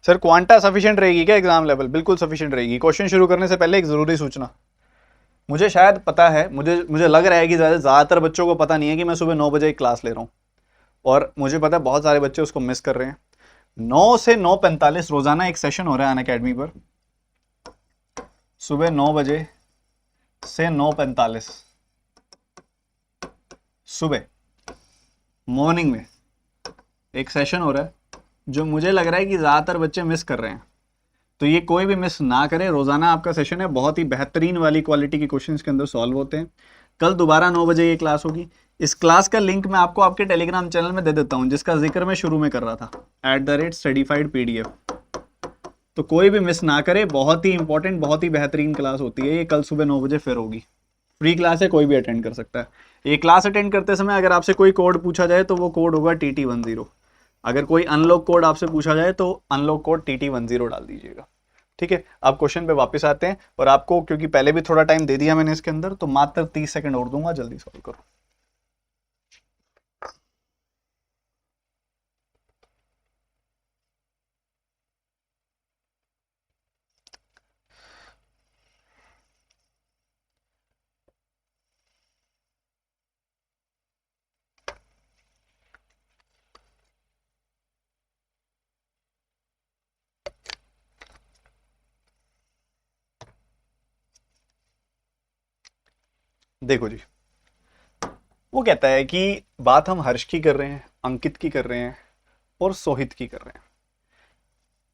सर क्वांटा सफिशिएंट रहेगी क्या एग्जाम लेवल? बिल्कुल सफिशिएंट रहेगी। क्वेश्चन शुरू करने से पहले एक जरूरी सूचना, मुझे शायद पता है, मुझे लग रहा है कि ज्यादातर बच्चों को पता नहीं है कि मैं सुबह 9 बजे क्लास ले रहा हूँ, और मुझे पता है बहुत सारे बच्चे उसको मिस कर रहे हैं। 9 से 9:45 रोजाना एक सेशन हो रहा है अनअकैडमी पर, सुबह 9 बजे से 9:45 सुबह मॉर्निंग में एक सेशन हो रहा है, जो मुझे लग रहा है कि ज़्यादातर बच्चे मिस कर रहे हैं। तो ये कोई भी मिस ना करे, रोज़ाना आपका सेशन है, बहुत ही बेहतरीन वाली क्वालिटी के क्वेश्चन के अंदर सॉल्व होते हैं। कल दोबारा 9 बजे ये क्लास होगी। इस क्लास का लिंक मैं आपको आपके टेलीग्राम चैनल में दे देता हूँ, जिसका जिक्र मैं शुरू में कर रहा था, @studified PDF। तो कोई भी मिस ना करे, बहुत ही इंपॉर्टेंट, बहुत ही बेहतरीन क्लास होती है ये। कल सुबह 9 बजे फिर होगी, फ्री क्लास है, कोई भी अटेंड कर सकता है। ये क्लास अटेंड करते समय अगर आपसे कोई कोड पूछा जाए तो वो कोड होगा TT10। अगर कोई अनलॉक कोड आपसे पूछा जाए तो अनलॉक कोड TT10 डाल दीजिएगा। ठीक है, अब क्वेश्चन पे वापस आते हैं, और आपको क्योंकि पहले भी थोड़ा टाइम दे दिया मैंने इसके अंदर, तो मात्र 30 सेकंड और दूंगा, जल्दी सॉल्व करो। देखो जी, वो कहता है कि बात हम हर्ष की कर रहे हैं, अंकित की कर रहे हैं और सोहित की कर रहे हैं।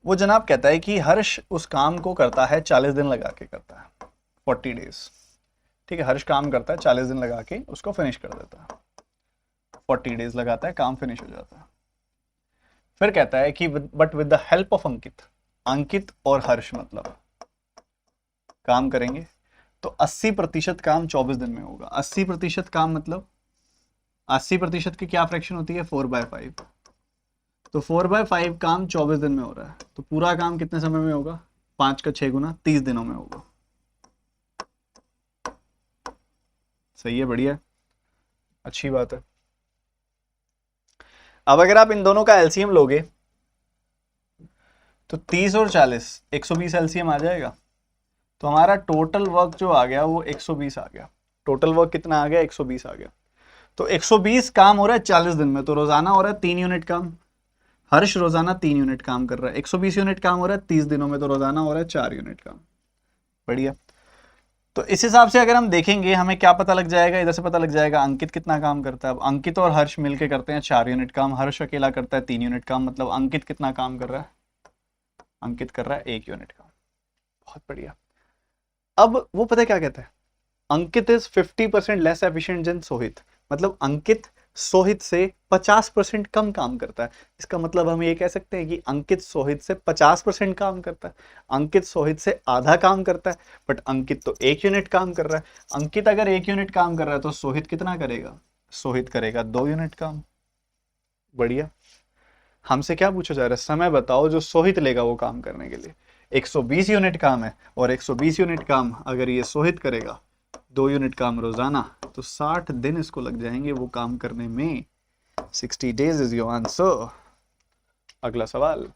वो जनाब कहता है कि हर्ष उस काम को करता है 40 दिन लगा के करता है, 40 डेज। ठीक है, हर्ष काम करता है 40 दिन लगा के उसको फिनिश कर देता है, 40 डेज लगाता है, काम फिनिश हो जाता है। फिर कहता है कि but with the help of Ankit, Ankit और हर्ष मतलब काम करेंगे तो 80% काम 24 दिन में होगा। 80% काम मतलब 80% की क्या फ्रैक्शन होती है, 4/5। तो 4/5 काम 24 दिन में हो रहा है, तो पूरा काम कितने समय में होगा, 5 का 6 गुना 30 दिनों में होगा। सही है, बढ़िया, अच्छी बात है। अब अगर आप इन दोनों का एलसीएम लोगे तो 30 और 40 120 एलसीएम आ जाएगा। तो हमारा टोटल वर्क जो आ गया वो 120 आ गया। टोटल वर्क कितना आ गया, 120 आ गया। तो 120 काम हो रहा है 40 दिन में, तो रोजाना हो रहा है 3 यूनिट काम। हर्ष रोजाना 3 यूनिट काम कर रहा है। 120 यूनिट काम हो रहा है 30 दिनों में, तो रोजाना हो रहा है 4 यूनिट काम। बढ़िया। तो इस हिसाब से अगर हम देखेंगे हमें क्या पता लग जाएगा, इधर से पता लग जाएगा अंकित कितना काम करता है। अब अंकित और हर्ष मिलके करते हैं 4 यूनिट काम, हर्ष अकेला करता है 3 यूनिट काम, मतलब अंकित कितना काम कर रहा है, अंकित कर रहा है 1 यूनिट काम। बहुत बढ़िया। अब वो पता है क्या कहता है, Ankit is 50% less efficient than Sohit, मतलब अंकित सोहित से 50% कम काम करता है। इसका मतलब हम ये कह सकते हैं कि अंकित सोहित से 50% काम करता है, अंकित सोहित से आधा काम करता है। बट अंकित तो 1 यूनिट काम कर रहा है। अंकित अगर 1 यूनिट काम कर रहा है तो सोहित कितना करेगा, सोहित करेगा 2 यूनिट काम। बढ़िया। हमसे क्या पूछा जा रहा है, समय बताओ जो सोहित लेगा वो काम करने के लिए। 120 यूनिट काम है, और 120 यूनिट काम अगर ये सोहित करेगा 2 यूनिट काम रोजाना, तो 60 दिन इसको लग जाएंगे वो काम करने में। 60 डेज इज योर आंसर। अगला सवाल।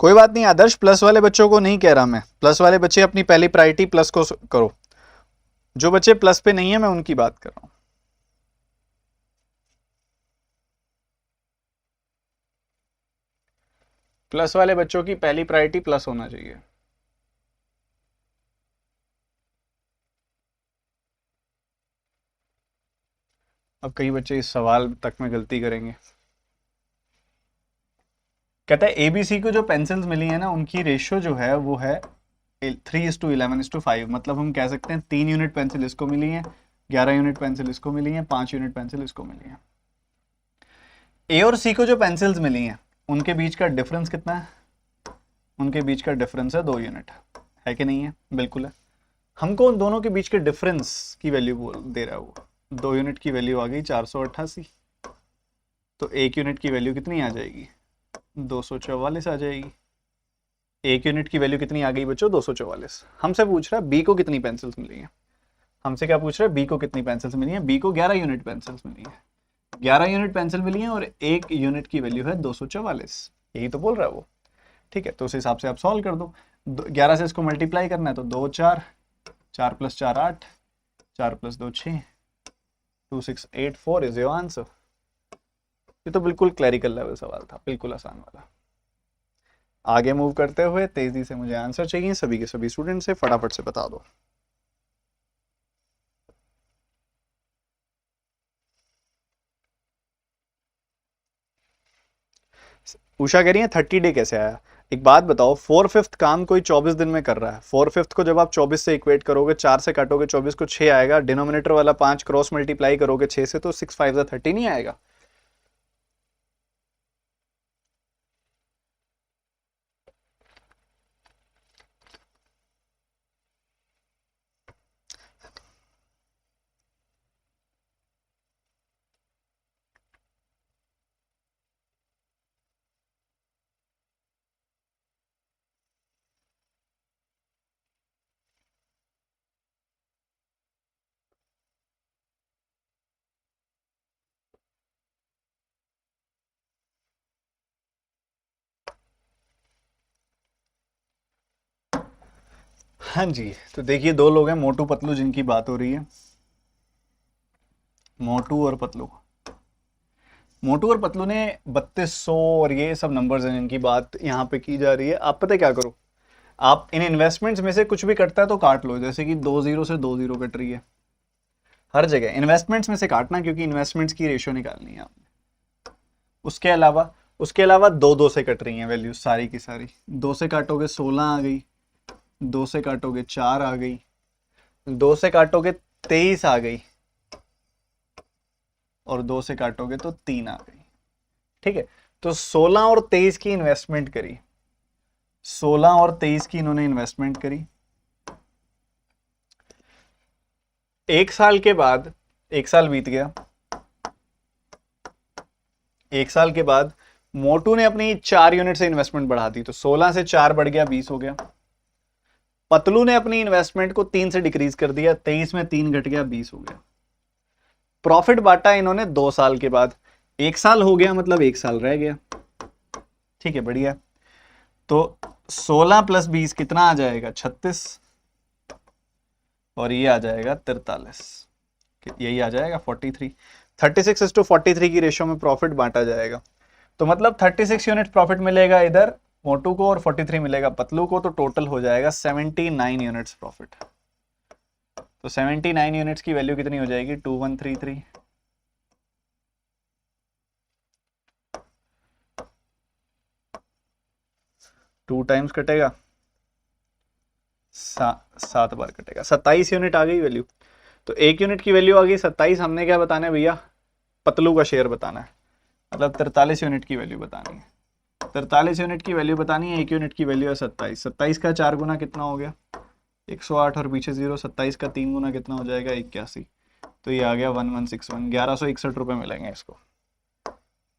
कोई बात नहीं आदर्श, प्लस वाले बच्चों को नहीं कह रहा मैं, प्लस वाले बच्चे अपनी पहली प्रायोरिटी प्लस को करो। जो बच्चे प्लस पे नहीं है मैं उनकी बात कर रहा हूं। प्लस वाले बच्चों की पहली प्रायोरिटी प्लस होना चाहिए। अब कई बच्चे इस सवाल तक में गलती करेंगे। कहता है एबीसी को जो पेंसिल्स मिली है ना उनकी रेशियो जो है वो है 3:11:5। मतलब हम कह सकते हैं 3 यूनिट पेंसिल इसको मिली है, 11 यूनिट पेंसिल इसको मिली है, 5 यूनिट पेंसिल इसको मिली है। ए और सी को जो पेंसिल्स मिली हैं उनके बीच का डिफरेंस कितना है, उनके बीच का डिफरेंस है 2 यूनिट। है कि नहीं है, बिल्कुल है। हमको उन दोनों के बीच के डिफरेंस की वैल्यू बोल दे रहा है वो। 2 यूनिट की वैल्यू आ गई 488, तो 1 यूनिट की वैल्यू कितनी आ जाएगी, 244 आ जाएगी। 1 यूनिट की वैल्यू कितनी आ गई बच्चों, 244। हमसे पूछ रहा है बी को कितनी पेंसिल्स मिली हैं। हमसे क्या पूछ रहा है, बी को कितनी पेंसिल्स मिली हैं। बी को 11 यूनिट पेंसिल्स मिली हैं, 11 यूनिट पेंसिल मिली हैं और 1 यूनिट की वैल्यू है 244। यही तो बोल रहा है वो। ठीक है, तो उस हिसाब से आप सॉल्व कर दो। 11 से इसको मल्टीप्लाई करना है तो 2 4, 4 + 4 8, 4 + 2 6, 2 6 8 4 इज योर आंसर। ये तो बिल्कुल क्लैरिकल लेवल सवाल था, बिल्कुल आसान वाला। आगे मूव करते हुए तेजी से मुझे आंसर चाहिए सभी के सभी स्टूडेंट से, फटाफट से बता दो। उषा कह रही है 30 डे कैसे आया। एक बात बताओ, 4/5 काम कोई 24 दिन में कर रहा है। 4/5 को जब आप 24 से इक्वेट करोगे, 4 से काटोगे 24 को 6 आएगा, डिनोमिनेटर वाला 5 क्रॉस मल्टीप्लाई करोगे 6 से, तो 6 5 30 नहीं आएगा। हाँ जी, तो देखिए 2 लोग हैं, मोटू पतलू, जिनकी बात हो रही है। मोटू और पतलू, मोटू और पतलू ने 3200 और ये सब नंबर्स हैं जिनकी बात यहाँ पे की जा रही है। आप पता क्या करो, आप इन इन्वेस्टमेंट्स में से कुछ भी कटता है तो काट लो। जैसे कि 2 0 से 2 0 कट रही है हर जगह, इन्वेस्टमेंट्स में से काटना, क्योंकि इन्वेस्टमेंट्स की रेशियो निकालनी है आपने। उसके अलावा 2 2 से कट रही हैं वैल्यूज सारी की सारी। 2 से काटोगे 16 आ गई, 2 से काटोगे 4 आ गई, 2 से काटोगे 23 आ गई, और 2 से काटोगे तो 3 आ गई। ठीक है, तो 16 और 23 की इन्वेस्टमेंट करी, 16 और 23 की इन्होंने इन्वेस्टमेंट करी। एक साल के बाद, एक साल बीत गया, एक साल के बाद मोटू ने अपनी 4 यूनिट से इन्वेस्टमेंट बढ़ा दी, तो 16 से 4 बढ़ गया, 20 हो गया। पतलू ने अपनी इन्वेस्टमेंट को 3 से डिक्रीज कर दिया, 23 में 3 घट गया, 20 हो गया। प्रॉफिट बांटा इन्होंने 2 साल के बाद, 1 साल हो गया मतलब 1 साल रह गया। ठीक है, बढ़िया। तो 16 प्लस 20 कितना आ जाएगा, 36, और ये आ जाएगा 43, यही आ जाएगा 43। 36:43 की रेशियो में प्रॉफिट बांटा जाएगा। तो मतलब 36 यूनिट प्रॉफिट मिलेगा इधर मोटू को और 43 मिलेगा पतलू को, तो टोटल हो जाएगा 79 यूनिट्स प्रॉफिट। तो 79 यूनिट्स की वैल्यू कितनी हो जाएगी, 2133। 2 टाइम्स कटेगा, 7 बार कटेगा, 27 यूनिट आ गई वैल्यू। तो 1 यूनिट की वैल्यू आ गई 27, हमने क्या बताना है भैया, पतलू का शेयर बताना है, मतलब 43 यूनिट की वैल्यू बतानी है। 43 यूनिट की वैल्यू बतानी है, 1 यूनिट की वैल्यू है 27, 27 का 4 गुना कितना हो गया, 108, और पीछे 0, 27 का 3 गुना कितना हो जाएगा, 81। तो ये आ गया 1161, 1161 रुपए मिलेंगे इसको।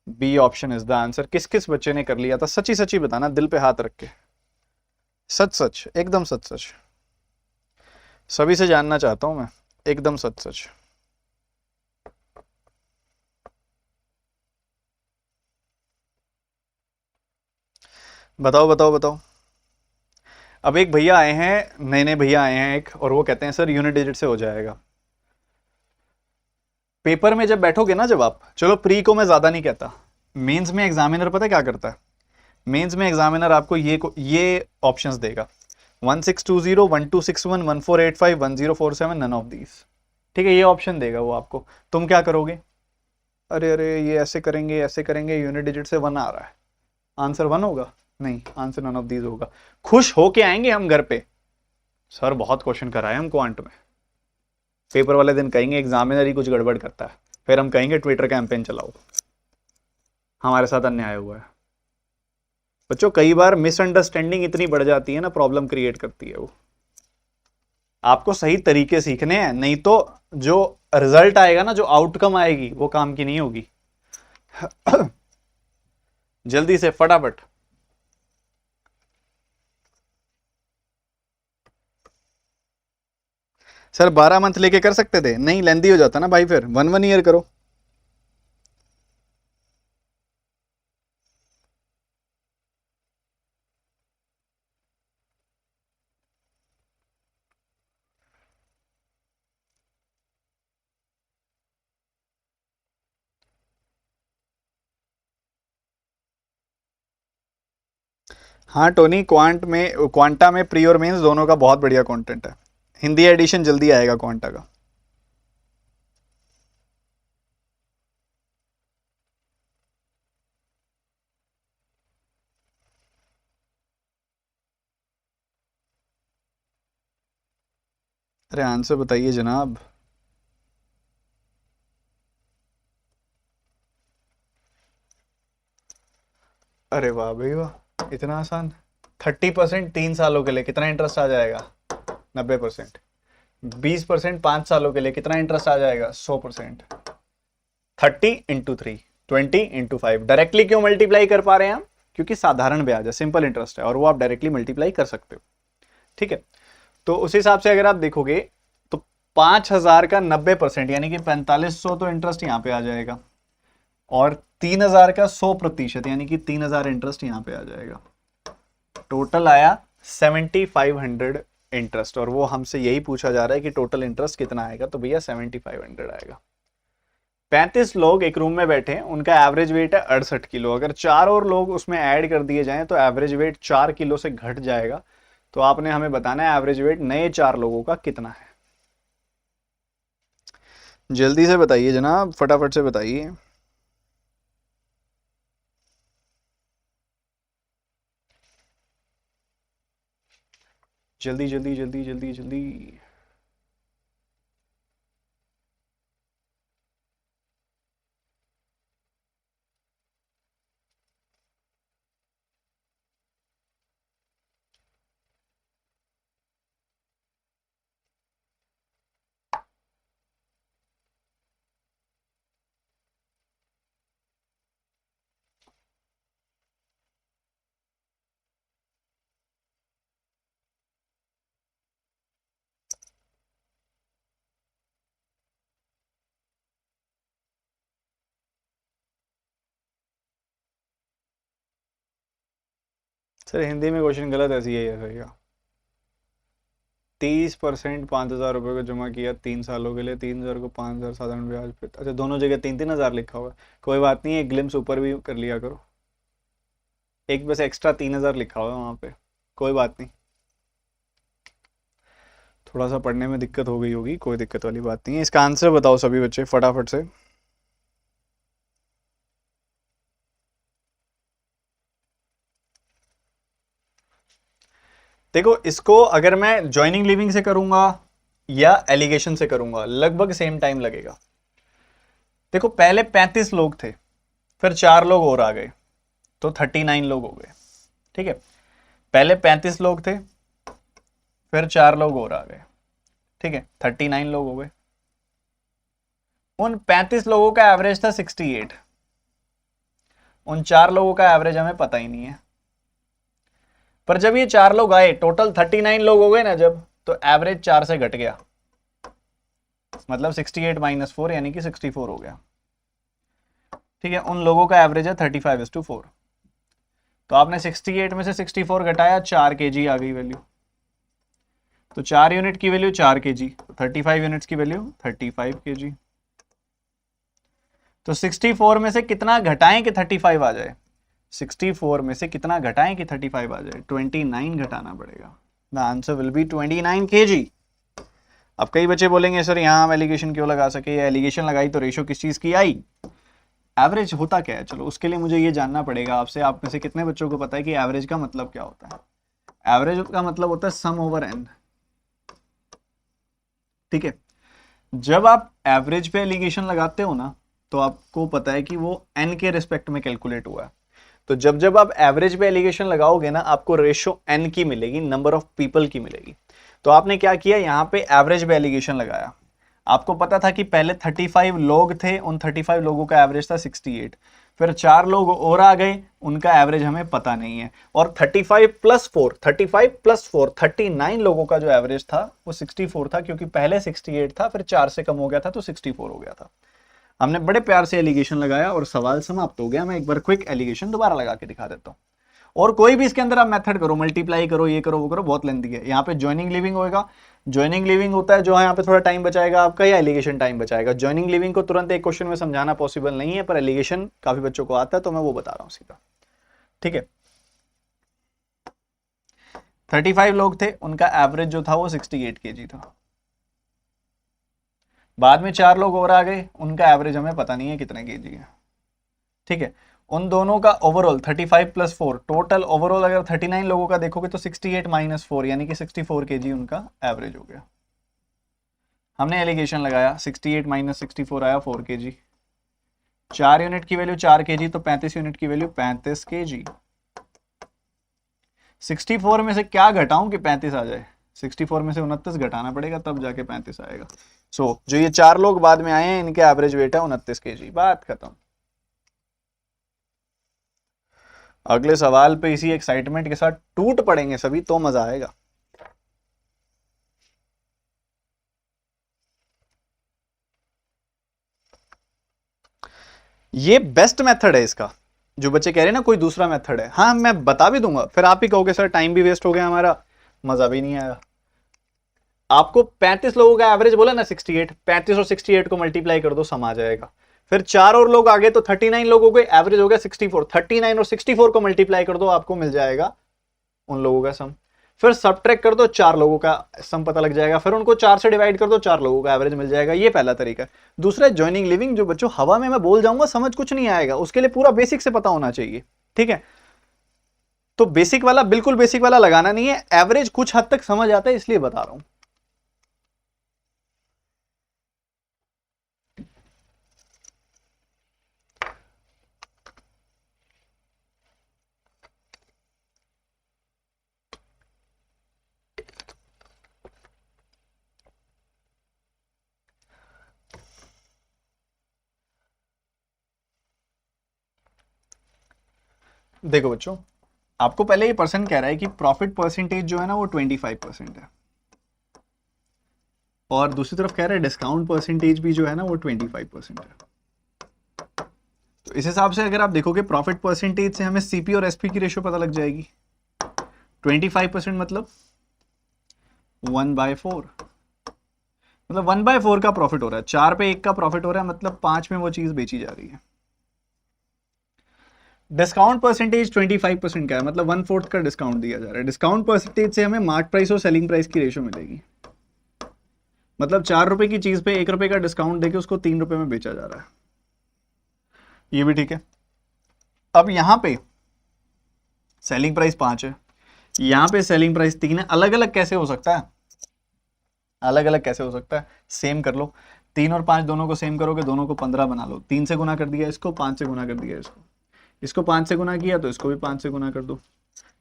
B option is the answer. किस किस बच्चे ने कर लिया था, सच्ची सच्ची बताना, दिल पे हाथ रख के, सच सच, एकदम सच सच, सभी से जानना चाहता हूं मैं, एकदम सच सच। बताओ बताओ बताओ। अब एक भैया आए हैं, नए नए भैया आए हैं एक, और वो कहते हैं सर यूनिट डिजिट से हो जाएगा। पेपर में जब बैठोगे ना, जब आप, चलो प्री को मैं ज्यादा नहीं कहता, मेंस में एग्जामिनर पता है क्या करता है, मेंस में एग्जामिनर आपको ये ऑप्शंस देगा, 1620, 1261, 1485, 1047, नन ऑफ दीज। ठीक है, ये ऑप्शन देगा वो आपको। तुम क्या करोगे, अरे अरे ये ऐसे करेंगे, यूनिट डिजिट से 1 आ रहा है, आंसर 1 होगा, नहीं आंसर नन ऑफ दीज होगा। खुश होके आएंगे हम घर पे, सर बहुत क्वेश्चन कराए हम क्वांट में। पेपर वाले दिन कहेंगे एग्जामिनर ही कुछ गड़बड़ करता है, फिर हम कहेंगे ट्विटर कैंपेन चलाओ, हमारे साथ अन्याय हुआ है। बच्चों कई बार मिसअंडरस्टैंडिंग इतनी बढ़ जाती है ना, प्रॉब्लम क्रिएट करती है वो। आपको सही तरीके सीखने हैं, नहीं तो जो रिजल्ट आएगा ना, जो आउटकम आएगी वो काम की नहीं होगी। जल्दी से फटाफट। सर 12 मंथ लेके कर सकते थे, नहीं लेंदी हो जाता ना भाई, फिर 1 ईयर करो। हाँ टोनी, क्वांटा में प्री और मेंस दोनों का बहुत बढ़िया कंटेंट है, हिंदी एडिशन जल्दी आएगा क्वांटा का। अरे आंसर बताइए जनाब। अरे वाह भाई वाह, इतना आसान। 30% 3 सालों के लिए कितना इंटरेस्ट आ जाएगा, 90%। 20% 5 सालों के लिए कितना इंटरेस्ट आ जाएगा, 100%। 30 × 3, 20 × 5। डायरेक्टली क्यों मल्टीप्लाई कर पा रहे हैं हम, क्योंकि साधारण ब्याज है, सिंपल इंटरेस्ट है, और वो आप डायरेक्टली मल्टीप्लाई कर सकते हो। ठीक है, तो उस हिसाब से अगर आप देखोगे तो 5,000 का 90% यानी कि 4500 तो इंटरेस्ट यहां पे आ जाएगा, और 3,000 का 100% यानी कि 3,000 इंटरेस्ट यहां पे आ जाएगा। टोटल आया 7,500 इंटरेस्ट, और वो हमसे यही पूछा जा रहा है कि टोटल इंटरेस्ट कितना आएगा, तो भैया 7,500 आएगा। 35 लोग एक रूम में बैठे हैं, उनका एवरेज वेट है 68 किलो। अगर 4 और लोग उसमें ऐड कर दिए जाएं तो एवरेज वेट 4 किलो से घट जाएगा। तो आपने हमें बताना है एवरेज वेट नए 4 लोगों का कितना है। जल्दी से बताइए जनाब, फटाफट से बताइए। जल्दी जल्दी जल्दी जल्दी जल्दी। सर हिंदी में क्वेश्चन गलत ऐसी है सर क्या? 30% 5,000 रुपये को जमा किया 3 सालों के लिए, 3,000 को 5,000 साधारण ब्याज पे। अच्छा दोनों जगह 3-3 हज़ार लिखा हुआ है, कोई बात नहीं, एक ग्लिम्स ऊपर भी कर लिया करो, एक बस एक्स्ट्रा 3,000 लिखा हुआ है वहाँ पे, कोई बात नहीं। थोड़ा सा पढ़ने में दिक्कत हो गई होगी, कोई दिक्कत वाली बात नहीं है। इसका आंसर बताओ सभी बच्चे फटाफट से। देखो इसको अगर मैं ज्वाइनिंग लिविंग से करूंगा या एलिगेशन से करूंगा लगभग सेम टाइम लगेगा। देखो पहले 35 लोग थे, फिर 4 लोग और आ गए तो 39 लोग हो गए, ठीक है। पहले 35 लोग थे, फिर 4 लोग और आ गए, ठीक है, 39 लोग हो गए। उन 35 लोगों का एवरेज था 68, उन 4 लोगों का एवरेज हमें पता ही नहीं है। पर जब ये 4 लोग आए, टोटल 39 लोग हो गए ना जब, तो एवरेज 4 से घट गया, मतलब 68 - 4 यानी कि 64 हो गया, ठीक है। उन लोगों का एवरेज है 35:4। तो आपने 68 में से 64 घटाया, 4 kg आ गई वैल्यू, तो 4 यूनिट की वैल्यू 4 kg, तो 35 यूनिट्स की वैल्यू 35 kg। तो 64 में से कितना घटाएं कि 35 आ जाए? 64 में से कितना घटाएं कि 35 आ जाए? 29 घटाना पड़ेगा। The answer will be 29 kg। अब कई बच्चे बोलेंगे सर यहाँ हम एलिगेशन क्यों लगा सके, या एलिगेशन लगाई तो रेशो किस चीज की आई? एवरेज होता क्या है? चलो उसके लिए मुझे ये जानना पड़ेगा आपसे, आप में से कितने बच्चों को पता है कि एवरेज का मतलब क्या होता है? एवरेज का मतलब होता है सम ओवर एन, ठीक है। जब आप एवरेज पे एलिगेशन लगाते हो ना, तो आपको पता है कि वो एन के रिस्पेक्ट में कैलकुलेट हुआ है। तो जब जब आप एवरेज पे एलिगेशन लगाओगे ना, आपको रेशो एन की मिलेगी, नंबर ऑफ पीपल की मिलेगी। तो आपने क्या किया, यहाँ पे एवरेज पे एलिगेशन लगाया। आपको पता था कि पहले 35 लोग थे, उन 35 लोगों का एवरेज था 68, फिर 4 लोग और आ गए, उनका एवरेज हमें पता नहीं है। और 35 + 4 39 लोगों का जो एवरेज था वो 64 था, क्योंकि पहले 68 था, फिर 4 से कम हो गया था तो 64 हो गया था। हमने बड़े प्यार से एलिगेशन लगाया और सवाल समाप्त हो गया। मैं एक बार क्विक एलिगेशन दोबारा लगा के दिखा देता हूँ। और कोई भी इसके अंदर आप मेथड करो, मल्टीप्लाई करो, ये करो वो करो, बहुत लेंथी है। यहाँ पे ज्वाइनिंग लिविंग होगा, ज्वाइनिंग लिविंग होता है जो है यहाँ पे थोड़ा टाइम बचाएगा आपका, या एलिगेशन टाइम बचाएगा। ज्वाइनिंग लिविंग को तुरंत एक क्वेश्चन में समझाना पॉसिबल नहीं है, पर एलिगेशन काफी बच्चों को आता है, तो मैं वो बता रहा हूँ सीधा, ठीक है। 35 लोग थे, उनका एवरेज जो था वो 68 kg था। बाद में 4 लोग और आ गए, उनका एवरेज हमें पता नहीं है कितने kg है, ठीक है। उन दोनों का ओवरऑल 35 + 4, टोटल ओवरऑल अगर 39 लोगों का देखोगे तो 68 - 4 यानी कि 64 kg उनका एवरेज हो गया। हमने एलिगेशन लगाया, 68 - 64 आया 4 kg, 4 यूनिट की वैल्यू 4 kg, तो 35 यूनिट की वैल्यू 35 kg। 64 में से क्या घटाऊं कि 35 आ जाए? 64 में से 29 घटाना पड़ेगा, तब जाके 35 आएगा। सो जो ये 4 लोग बाद में आए हैं, इनके एवरेज वेट है 29 kg। बात खत्म। अगले सवाल पे इसी एक्साइटमेंट के साथ टूट पड़ेंगे सभी, तो मजा आएगा। ये बेस्ट मेथड है इसका। जो बच्चे कह रहे हैं ना कोई दूसरा मेथड है, हाँ मैं बता भी दूंगा, फिर आप ही कहोगे सर टाइम भी वेस्ट हो गया हमारा, मजा भी नहीं आया। आपको 35 लोगों का एवरेज बोला ना 68, 35 और 68 को मल्टीप्लाई कर दो, सम आ जाएगा। फिर 4 और लोग आगे तो 39 लोगों को एवरेज हो गया 64, 39 और 64 को मल्टीप्लाई कर दो, आपको मिल जाएगा उन लोगों का सम। फिर सब्ट्रैक्ट कर दो, 4 लोगों का सम पता लग जाएगा, फिर उनको 4 से डिवाइड कर दो, 4 लोगों का एवरेज मिल जाएगा। ये पहला तरीका है। दूसरा ज्वाइनिंग लिविंग, जो बच्चों हवा में मैं बोल जाऊंगा समझ कुछ नहीं आएगा, उसके लिए पूरा बेसिक से पता होना चाहिए, ठीक है। तो बेसिक वाला, बिल्कुल बेसिक वाला लगाना नहीं है, एवरेज कुछ हद तक समझ आता है इसलिए बता रहा हूं। देखो बच्चों, आपको पहले ये पर्सन कह रहा है कि प्रॉफिट परसेंटेज जो है ना वो 25% है, और दूसरी तरफ कह रहा है डिस्काउंट परसेंटेज भी जो है ना वो 25% है। तो इस हिसाब से अगर आप देखोगे प्रॉफिट परसेंटेज से हमें सीपी और एसपी की रेशियो पता लग जाएगी। 25% मतलब 1/4, मतलब 1/4 का प्रॉफिट हो रहा है, 4 पे 1 का प्रॉफिट हो रहा है, मतलब 5 में वो चीज बेची जा रही है। डिस्काउंट परसेंटेज 25% का है, मतलब 1/4 का डिस्काउंट दिया जा रहा है। डिस्काउंट परसेंटेज से हमें मार्क प्राइस और सेलिंग प्राइस की रेशियो मिलेगी, मतलब 4 रुपए की चीज पे 1 रुपए का डिस्काउंट देके उसको 3 रुपए में बेचा जा रहा है। ये भी ठीक है। अब यहां पे सेलिंग प्राइस 5 है, यहां पे सेलिंग प्राइस 3 है। अलग अलग कैसे हो सकता है, अलग अलग कैसे हो सकता है, सेम कर लो। 3 और 5 दोनों को सेम करोगे, दोनों को 15 बना लो। 3 से गुना कर दिया इसको, 5 से गुना कर दिया इसको, इसको 5 से गुना किया तो इसको भी 5 से गुना कर दो,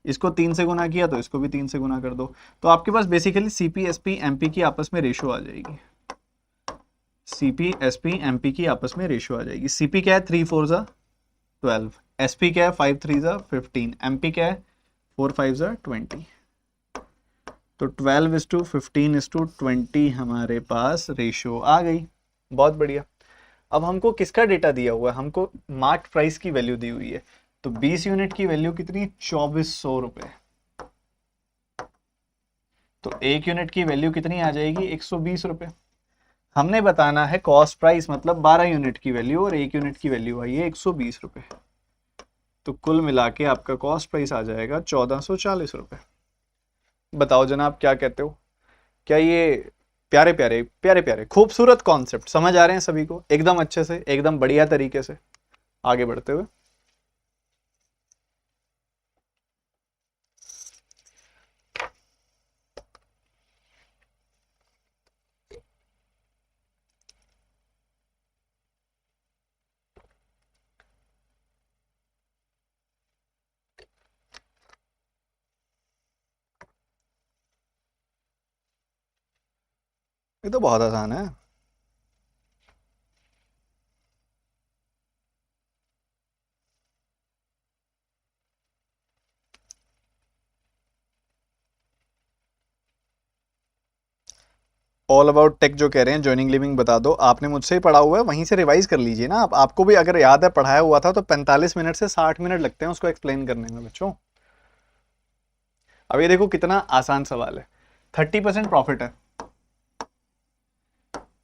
इसको 3 से गुना किया तो इसको भी 3 से गुना कर दो। तो आपके पास बेसिकली सीपी एसपी एमपी की आपस में रेशियो आ जाएगी। सीपी एसपी एमपी की आपस में रेशियो आ जाएगी। सीपी क्या है, 3 4 जा 12, एसपी क्या है, 5 3 जा 15, एमपी क्या है, 4 5 जा 20। तो 12:15:20 हमारे पास रेशियो आ गई। बहुत बढ़िया। अब हमको किसका डेटा दिया हुआ है, हमको मार्क प्राइस की वैल्यू दी हुई है। तो 20 यूनिट की वैल्यू कितनी, 2400 रुपए। तो 1 यूनिट की वैल्यू कितनी आ जाएगी, 120 रुपए। हमने बताना है कॉस्ट प्राइस, मतलब 12 यूनिट की वैल्यू, और 1 यूनिट की वैल्यू आई है 120 रुपए। तो कुल मिला के आपका कॉस्ट प्राइस आ जाएगा 1440 रुपए। बताओ जनाब क्या कहते हो, क्या ये प्यारे प्यारे प्यारे प्यारे खूबसूरत कॉन्सेप्ट समझ आ रहे हैं सभी को, एकदम अच्छे से, एकदम बढ़िया तरीके से आगे बढ़ते हुए। ये तो बहुत आसान है। ऑल अबाउट टेक जो कह रहे हैं, ज्वाइनिंग लिविंग बता दो, आपने मुझसे ही पढ़ा हुआ है, वहीं से रिवाइज कर लीजिए ना आप। आपको भी अगर याद है पढ़ाया हुआ था, तो 45 मिनट से 60 मिनट लगते हैं उसको एक्सप्लेन करने में बच्चों। अब ये देखो कितना आसान सवाल है। 30% प्रॉफिट है,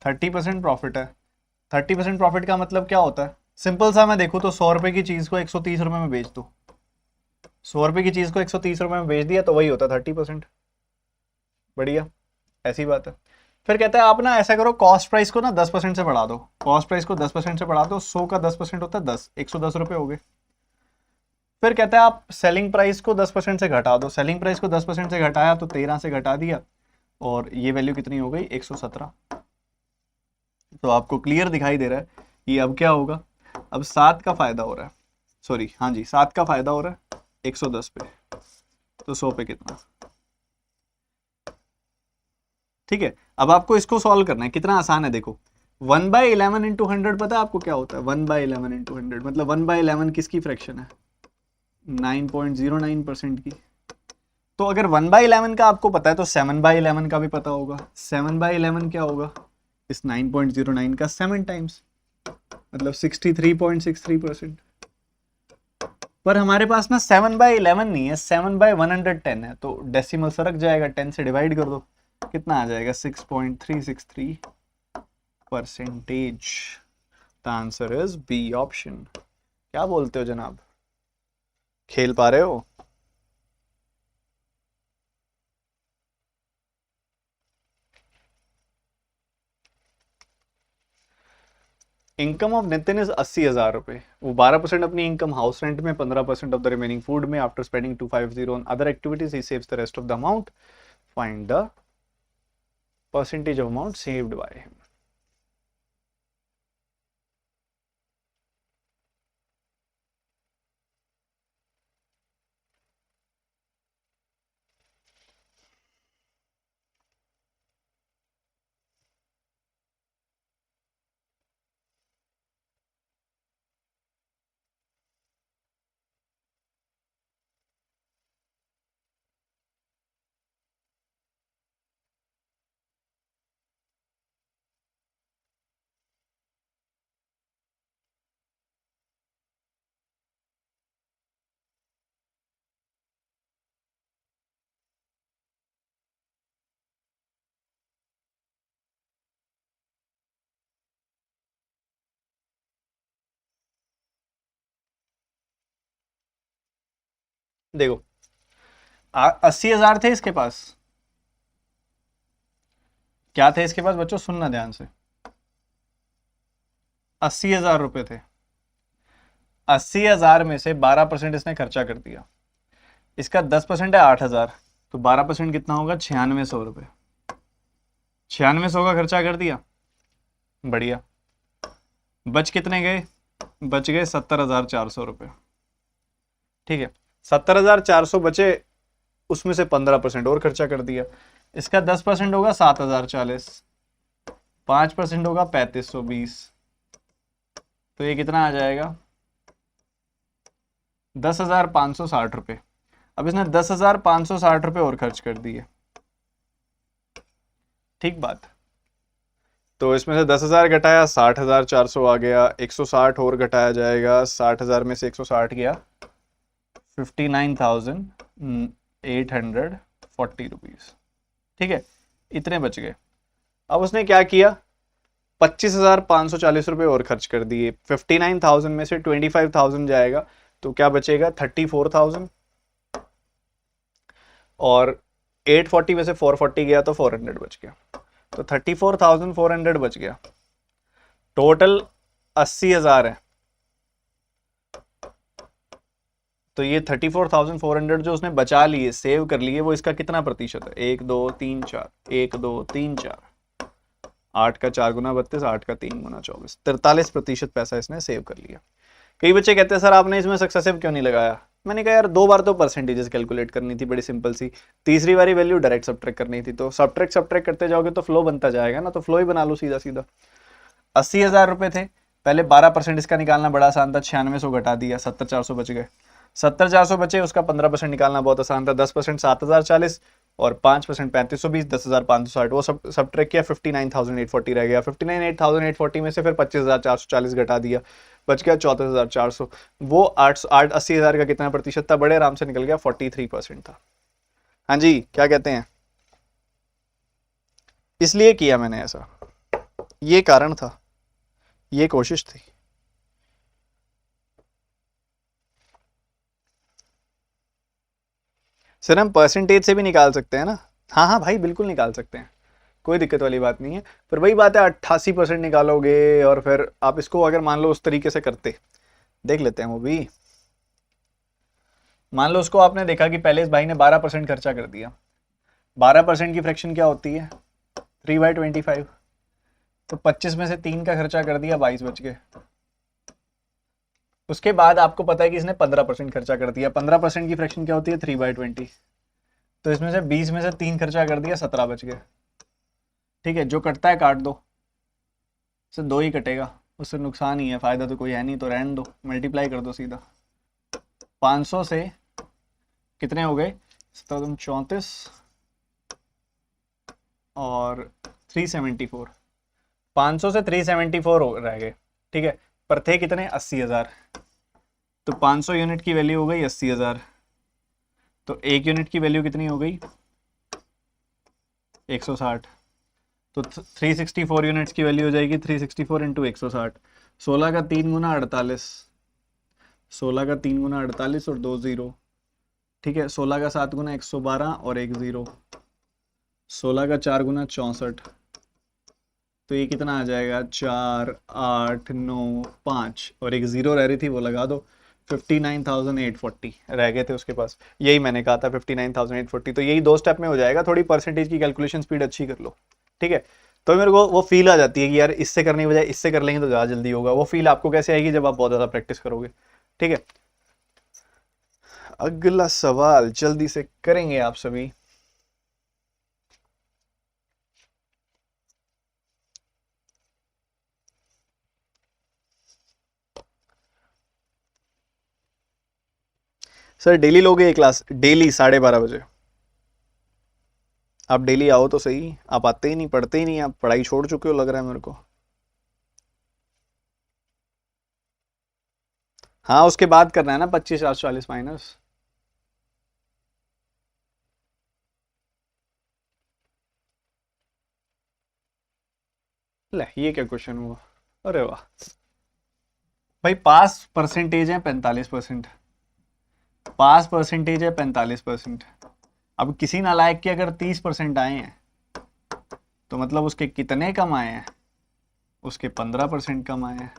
30% प्रॉफिट है। 30% प्रॉफिट का मतलब क्या होता है, सिंपल सा मैं देखूँ तो 100 रुपए की चीज को 130 रुपए में बेच दो, 100 रुपए की चीज को 130 रुपए में बेच दिया तो वही होता है 30%। बढ़िया, ऐसी बात है। फिर कहता है आप ना ऐसा करो, कॉस्ट प्राइस को ना 10% से बढ़ा दो, कॉस्ट प्राइस को 10% से बढ़ा दो, 100 का 10% होता है 10, 110 रुपए हो गए। फिर कहता है आप सेलिंग प्राइस को 10% से घटा दो, सेलिंग प्राइस को 10% से घटाया तो 13 से घटा दिया, और ये वैल्यू कितनी हो गई, 117। तो आपको क्लियर दिखाई दे रहा है कि अब क्या होगा, अब 7 का फायदा हो रहा है, सॉरी हाँ जी 7 का फायदा हो रहा है 110 पे, तो 100 पे कितना। ठीक है, अब आपको इसको सॉल्व करना है, कितना आसान है देखो। 1/11 इंटू 100 पता है आपको क्या होता है, 1/11 इंटू 100 मतलब 1/11 किसकी फ्रैक्शन है, 9.09% की। तो अगर 1/11 का आपको पता है तो 7/11 का भी पता होगा। 7/11 क्या होगा, इस 9.09 का 7 टाइम्स, मतलब 63.63%। पर हमारे पास ना 7/11 नहीं है, 7/110 है, तो डेसिमल सरक जाएगा, 10 से डिवाइड कर दो, कितना आ जाएगा 6.363%। The answer is B option. क्या बोलते हो जनाब, खेल पा रहे हो। इनकम ऑफ नितिन इज 80,000 रुपए। वो 12% अपनी इनकम हाउस रेंट में, 15% ऑफ द रिमेनिंग फूड में। After spending 250 on other activities he saves the rest of the amount. Find the percentage of amount saved by him. देखो 80,000 थे इसके पास। क्या थे इसके पास बच्चों, सुनना ध्यान से। 80,000 रुपए थे। 80,000 में से 12% इसने खर्चा कर दिया। इसका 10% है 8,000, तो 12% कितना होगा, 9600 रुपये। 9600 का खर्चा कर दिया, बढ़िया। बच कितने गए, बच गए 70,400 रुपये। ठीक है, 70,400 बचे, उसमें से 15% और खर्चा कर दिया। इसका 10% होगा 7,040, 5% होगा 3,520, तो ये कितना आ जाएगा, 10,560 रुपये। अब इसने 10,560 रुपये और खर्च कर दिए, ठीक बात। तो इसमें से 10,000 घटाया, 60,400 आ गया। 160 और घटाया जाएगा, 60,000 में से 160 गया, 59,840 रुपीज। ठीक है, इतने बच गए। अब उसने क्या किया, 25,540 रुपये और खर्च कर दिए। 59,000 में से 25,000 जाएगा, तो क्या बचेगा, 34,000। और 840 में से 440 गया, तो 400 बच गया। तो 34,400 बच गया। टोटल 80,000 है, तो ये 34,400 जो उसने बचा लिए, सेव कर लिए, वो इसका कितना प्रतिशत है, 1 2 3 4, 1 2 3 4, 8 का 4 गुना 32, 8 का 3 गुना 24, 43% पैसा इसने सेव कर लिया। कई बच्चे कहते हैं सर आपने इसमें सक्सेसिव क्यों नहीं लगाया। मैंने कहा यार 2 बार तो परसेंटेजेस कैलकुलेट करनी थी, बड़ी सिंपल सी। तीसरी बारी वैल्यू डायरेक्ट सब्ट्रैक्ट करनी थी, तो सब्ट्रैक्ट करते जाओगे तो फ्लो बनता जाएगा ना, तो फ्लो ही बना लो सीधा सीधा। 80,000 रुपए थे, पहले 12% इसका निकालना बड़ा आसान था, 9600 घटा दिया, 70,400 बच गए। 70,400 बचे, उसका 15% निकालना बहुत आसान था, 10% 7,040 और 5% 3,520, 10,560, वो सब ट्रैक किया, 59,840 रह गया। 59,840 में से फिर 25,440 घटा दिया, बच गया 34,400। वो 80,000 का कितना प्रतिशत था, बड़े आराम से निकल गया, 43% था। हाँ जी, क्या कहते हैं, इसलिए किया मैंने ऐसा, ये कारण था, ये कोशिश थी। सर हम परसेंटेज से भी निकाल सकते हैं ना। हाँ हाँ भाई, बिल्कुल निकाल सकते हैं, कोई दिक्कत वाली बात नहीं है। पर वही बात है, 88% निकालोगे, और फिर आप इसको अगर मान लो उस तरीके से करते, देख लेते हैं वो भी। मान लो उसको आपने देखा कि पहले इस भाई ने 12% खर्चा कर दिया। 12% की फ्रैक्शन क्या होती है, 3/25। तो 25 में से 3 का खर्चा कर दिया, 22 बच गए। उसके बाद आपको पता है कि इसने 15% खर्चा कर दिया। 15% की फ्रैक्शन क्या होती है, 3/20। तो इसमें से 20 में से 3 खर्चा कर दिया, 17 बच गए। ठीक है, जो कटता है काट दो, से 2 ही कटेगा, उससे नुकसान ही है, फायदा तो कोई है नहीं, तो रहने दो, मल्टीप्लाई कर दो सीधा। 500 से कितने हो गए, 34 और 374, 500 से 374 रह गए। ठीक है, पर थे कितने, 80,000। तो 500 यूनिट की वैल्यू हो गई 80,000, तो 1 यूनिट की वैल्यू कितनी हो गई, 160। तो 364 यूनिट्स की वैल्यू हो जाएगी 364 इंटू 160। 16 का 3 गुना 48, 16 का 3 गुना 48 और 2 जीरो। ठीक है, 16 का 7 गुना 112 और 1 जीरो। 16 का 4 गुना 64, तो ये कितना आ जाएगा, 4, 8, 9, 5 और एक जीरो रह रही थी वो लगा दो, 59,840 रह गए थे उसके पास। यही मैंने कहा था 59,840। तो यही 2 स्टेप में हो जाएगा, थोड़ी परसेंटेज की कैलकुलेशन स्पीड अच्छी कर लो, ठीक है। तो मेरे को वो फील आ जाती है कि यार इससे करने की बजाय इससे कर लेंगे तो ज़्यादा जल्दी होगा। वो फील आपको कैसे आएगी, जब आप बहुत ज़्यादा प्रैक्टिस करोगे, ठीक है। अगला सवाल जल्दी से करेंगे आप सभी। सर डेली लोगे ये क्लास, डेली 12:30 बजे? आप डेली आओ तो सही, आप आते ही नहीं, पढ़ते ही नहीं, आप पढ़ाई छोड़ चुके हो लग रहा है मेरे को। हाँ उसके बाद करना है ना, 25, 40 माइनस। ले ये क्या क्वेश्चन हुआ, अरे वाह। भाई पास परसेंटेज है 45%, पास परसेंटेज है 45%। अब किसी नालायक के अगर 30% आए हैं तो मतलब उसके कितने कम आए हैं, उसके 15% कम आए हैं।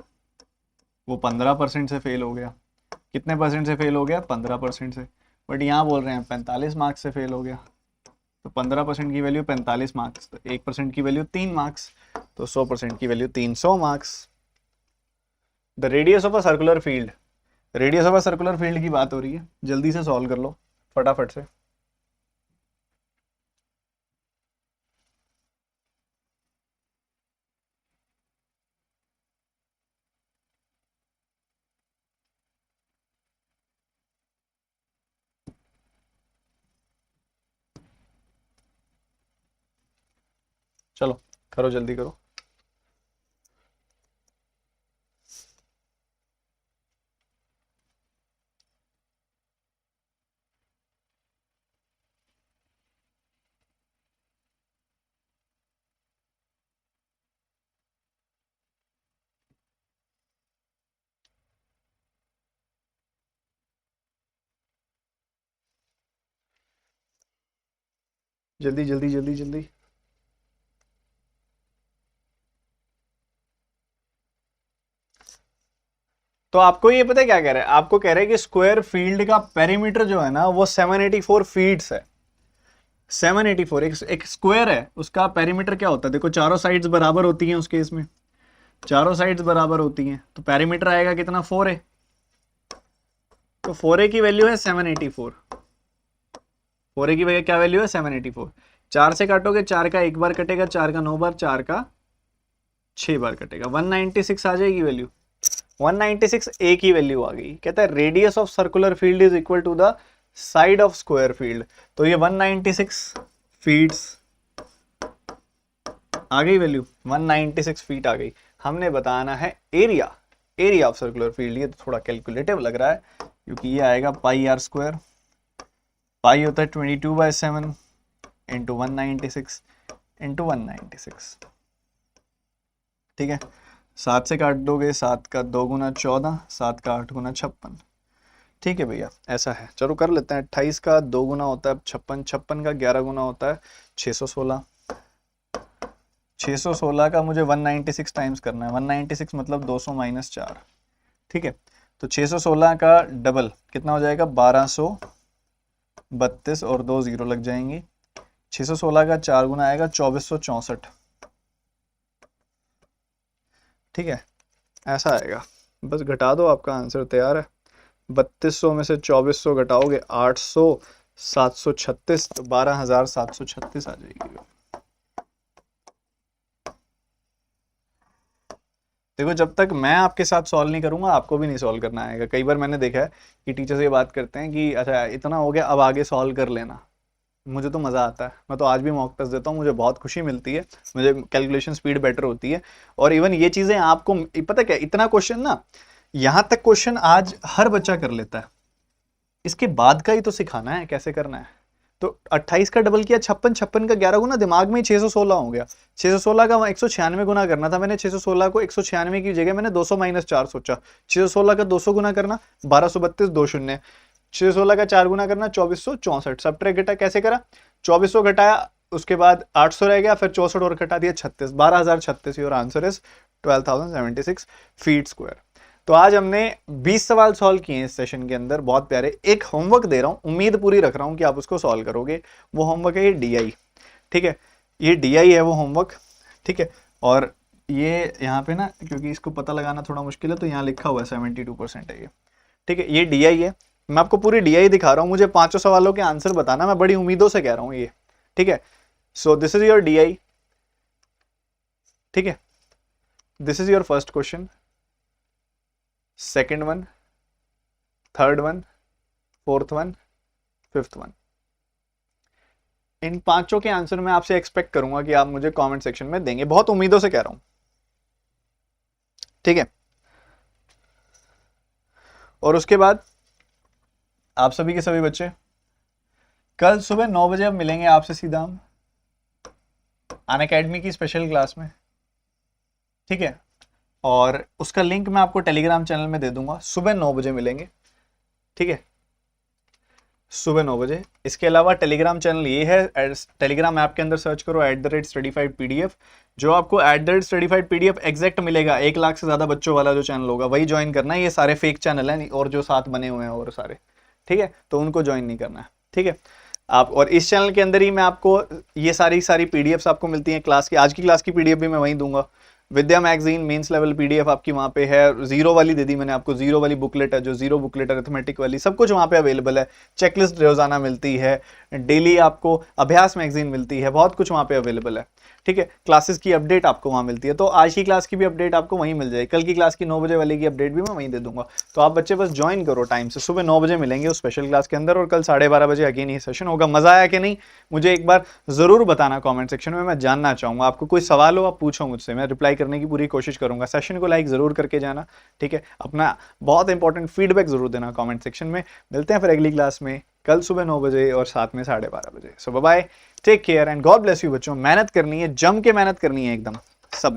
वो 15% से फेल हो गया। कितने परसेंट से फेल हो गया, 15% से। बट यहाँ बोल रहे हैं 45 मार्क्स से फेल हो गया। तो 15% की वैल्यू 45 मार्क्स, तो 1% की वैल्यू 3 मार्क्स, तो 100% की value 300 marks. The radius of a circular field, radius of a circular field की बात हो रही है, जल्दी से सॉल्व कर लो फटाफट से। चलो करो, जल्दी करो। जल्दी जल्दी जल्दी जल्दी। तो आपको ये पता है क्या कह रहा है, आपको कह रहा है कि स्क्वायर फील्ड का पेरीमीटर जो है ना वो 784 फीट्स है। 784 एक स्क्वायर है, उसका पेरीमीटर क्या होता है, देखो चारों साइड्स बराबर होती हैं उस केस में, चारों साइड्स बराबर होती हैं तो पेरीमीटर आएगा कितना, 4a। तो 4a की वैल्यू है 784। 4a की वैल्यू क्या वैल्यू है, 784। 4 से काटोगे, 4 का एक बार कटेगा, 4 का 9 बार, 4 का 6 बार कटेगा, 196 आ जाएगी वैल्यू। 196 ए की वैल्यू आ गई। कहता है radius of circular field is equal to the side of square field. तो ये 196 फीट्स आ गई वैल्यू, 196 फीट आ गई। हमने बताना है area, area of circular field. ये तो थोड़ा कैलकुलेटिव लग रहा है क्योंकि ये आएगा पाई आर स्क्वायर। पाई होता है 22/7 इंटू 196 इंटू 196, ठीक है। 7 से काट दोगे, 7 का 2 गुना 14, 7 का 8 गुना 56, ठीक है भैया ऐसा है। चलो कर लेते हैं। 28 का 2 गुना होता है 56, 56 का 11 गुना होता है 616। 616 का मुझे 196 टाइम्स करना है, 196 मतलब 200 माइनस 4, ठीक है। तो 616 का डबल कितना हो जाएगा, 1232 और 2 जीरो लग जाएंगी। 616 का 4 गुना आएगा 2464, ठीक है ऐसा आएगा। बस घटा दो, आपका आंसर तैयार है। 3200 में से 2400 घटाओगे 800, 736, तो 12,736 आ जाएगी। देखो जब तक मैं आपके साथ सॉल्व नहीं करूंगा आपको भी नहीं सॉल्व करना आएगा। कई बार मैंने देखा है कि टीचर्स ये बात करते हैं कि अच्छा इतना हो गया अब आगे सॉल्व कर लेना। मुझे तो मज़ा आता है, मैं तो आज भी मॉक टेस्ट देता हूँ, मुझे बहुत खुशी मिलती है, मुझे कैलकुलेशन स्पीड बेटर होती है। और इवन ये चीज़ें आपको पता क्या, इतना क्वेश्चन ना, यहाँ तक क्वेश्चन आज हर बच्चा कर लेता है, इसके बाद का ही तो सिखाना है कैसे करना है। तो 28 का डबल किया 56, 56 का 11 गुना, दिमाग में ही 616 हो गया। 616 का 196 गुना करना था मैंने, 616 को 196 की जगह मैंने 200 माइनस 4 सोचा। 616 का 200 गुना करना 1232, 2 शून्य। 616 का 4 गुना करना 2464। सब ट्रैक घटा कैसे करा, 2400 घटाया उसके बाद 800 रह गया, फिर 64 और कटा दिया 36, 12,036। Your answer is 12,076 feet square. तो आज हमने 20 सवाल सॉल्व किए हैं इस सेशन के अंदर, बहुत प्यारे। एक होमवर्क दे रहा हूं, उम्मीद पूरी रख रहा हूं कि आप उसको सॉल्व करोगे। वो होमवर्क है ये DI, ठीक है, ये DI है वो होमवर्क, ठीक है। और ये यहाँ पे ना, क्योंकि इसको पता लगाना थोड़ा मुश्किल है, तो यहाँ लिखा हुआ है 72% है ये, ठीक है। ये DI है, मैं आपको पूरी DI दिखा रहा हूँ, मुझे 5 सवालों के आंसर बताना, मैं बड़ी उम्मीदों से कह रहा हूँ ये, ठीक है। So this is your DI, ठीक है। This is your first question, second one, third one, fourth one, fifth one. इन 5 के आंसर मैं आपसे एक्सपेक्ट करूंगा कि आप मुझे कमेंट सेक्शन में देंगे, बहुत उम्मीदों से कह रहा हूं, ठीक है। और उसके बाद आप सभी के सभी बच्चे कल सुबह 9 बजे अब मिलेंगे आपसे सीधा हम अनअकैडमी की स्पेशल क्लास में, ठीक है। और उसका लिंक मैं आपको टेलीग्राम चैनल में दे दूंगा। सुबह 9 बजे मिलेंगे, ठीक है, सुबह 9 बजे। इसके अलावा टेलीग्राम चैनल ये है, टेलीग्राम ऐप के अंदर सर्च करो @studyfiedpdf, जो आपको @studyfiedpdf एग्जैक्ट मिलेगा। 1 लाख से ज़्यादा बच्चों वाला जो चैनल होगा वही ज्वाइन करना है। ये सारे फेक चैनल हैं और जो साथ बने हुए हैं और सारे, ठीक है, तो उनको ज्वाइन नहीं करना है, ठीक है आप। और इस चैनल के अंदर ही मैं आपको ये सारी PDFs आपको मिलती हैं क्लास की। आज की क्लास की PDF भी मैं वहीं दूंगा। विद्या मैगजीन मेंस लेवल PDF आपकी वहाँ पे है, जीरो वाली दे दी मैंने आपको, जीरो वाली बुकलेट है, जो जीरो बुकलेट अरिथमेटिक वाली, सब कुछ वहाँ पे अवेलेबल है। चेकलिस्ट रोजाना मिलती है, डेली आपको अभ्यास मैगजीन मिलती है, बहुत कुछ वहाँ पे अवेलेबल है, ठीक है। क्लासेस की अपडेट आपको वहाँ मिलती है, तो आज की क्लास की भी अपडेट आपको वहीं मिल जाएगी। कल की क्लास की 9 बजे वाली की अपडेट भी मैं वहीं दे दूंगा। तो आप बच्चे बस ज्वाइन करो टाइम से, सुबह 9 बजे मिलेंगे उस स्पेशल क्लास के अंदर। और कल 12:30 बजे अगेन ये सेशन होगा। मजा आया कि नहीं मुझे एक बार जरूर बताना कमेंट सेक्शन में, मैं जानना चाहूंगा। आपको कोई सवाल हो आप पूछो मुझसे, मैं रिप्लाई करने की पूरी कोशिश करूंगा। सेशन को लाइक जरूर करके जाना, ठीक है। अपना बहुत इंपॉर्टेंट फीडबैक जरूर देना कमेंट सेक्शन में। मिलते हैं फिर अगली क्लास में कल सुबह 9 बजे और साथ में 12:30 बजे। So bye bye, take care and God bless you बच्चों। मेहनत करनी है, जम के मेहनत करनी है एकदम सब।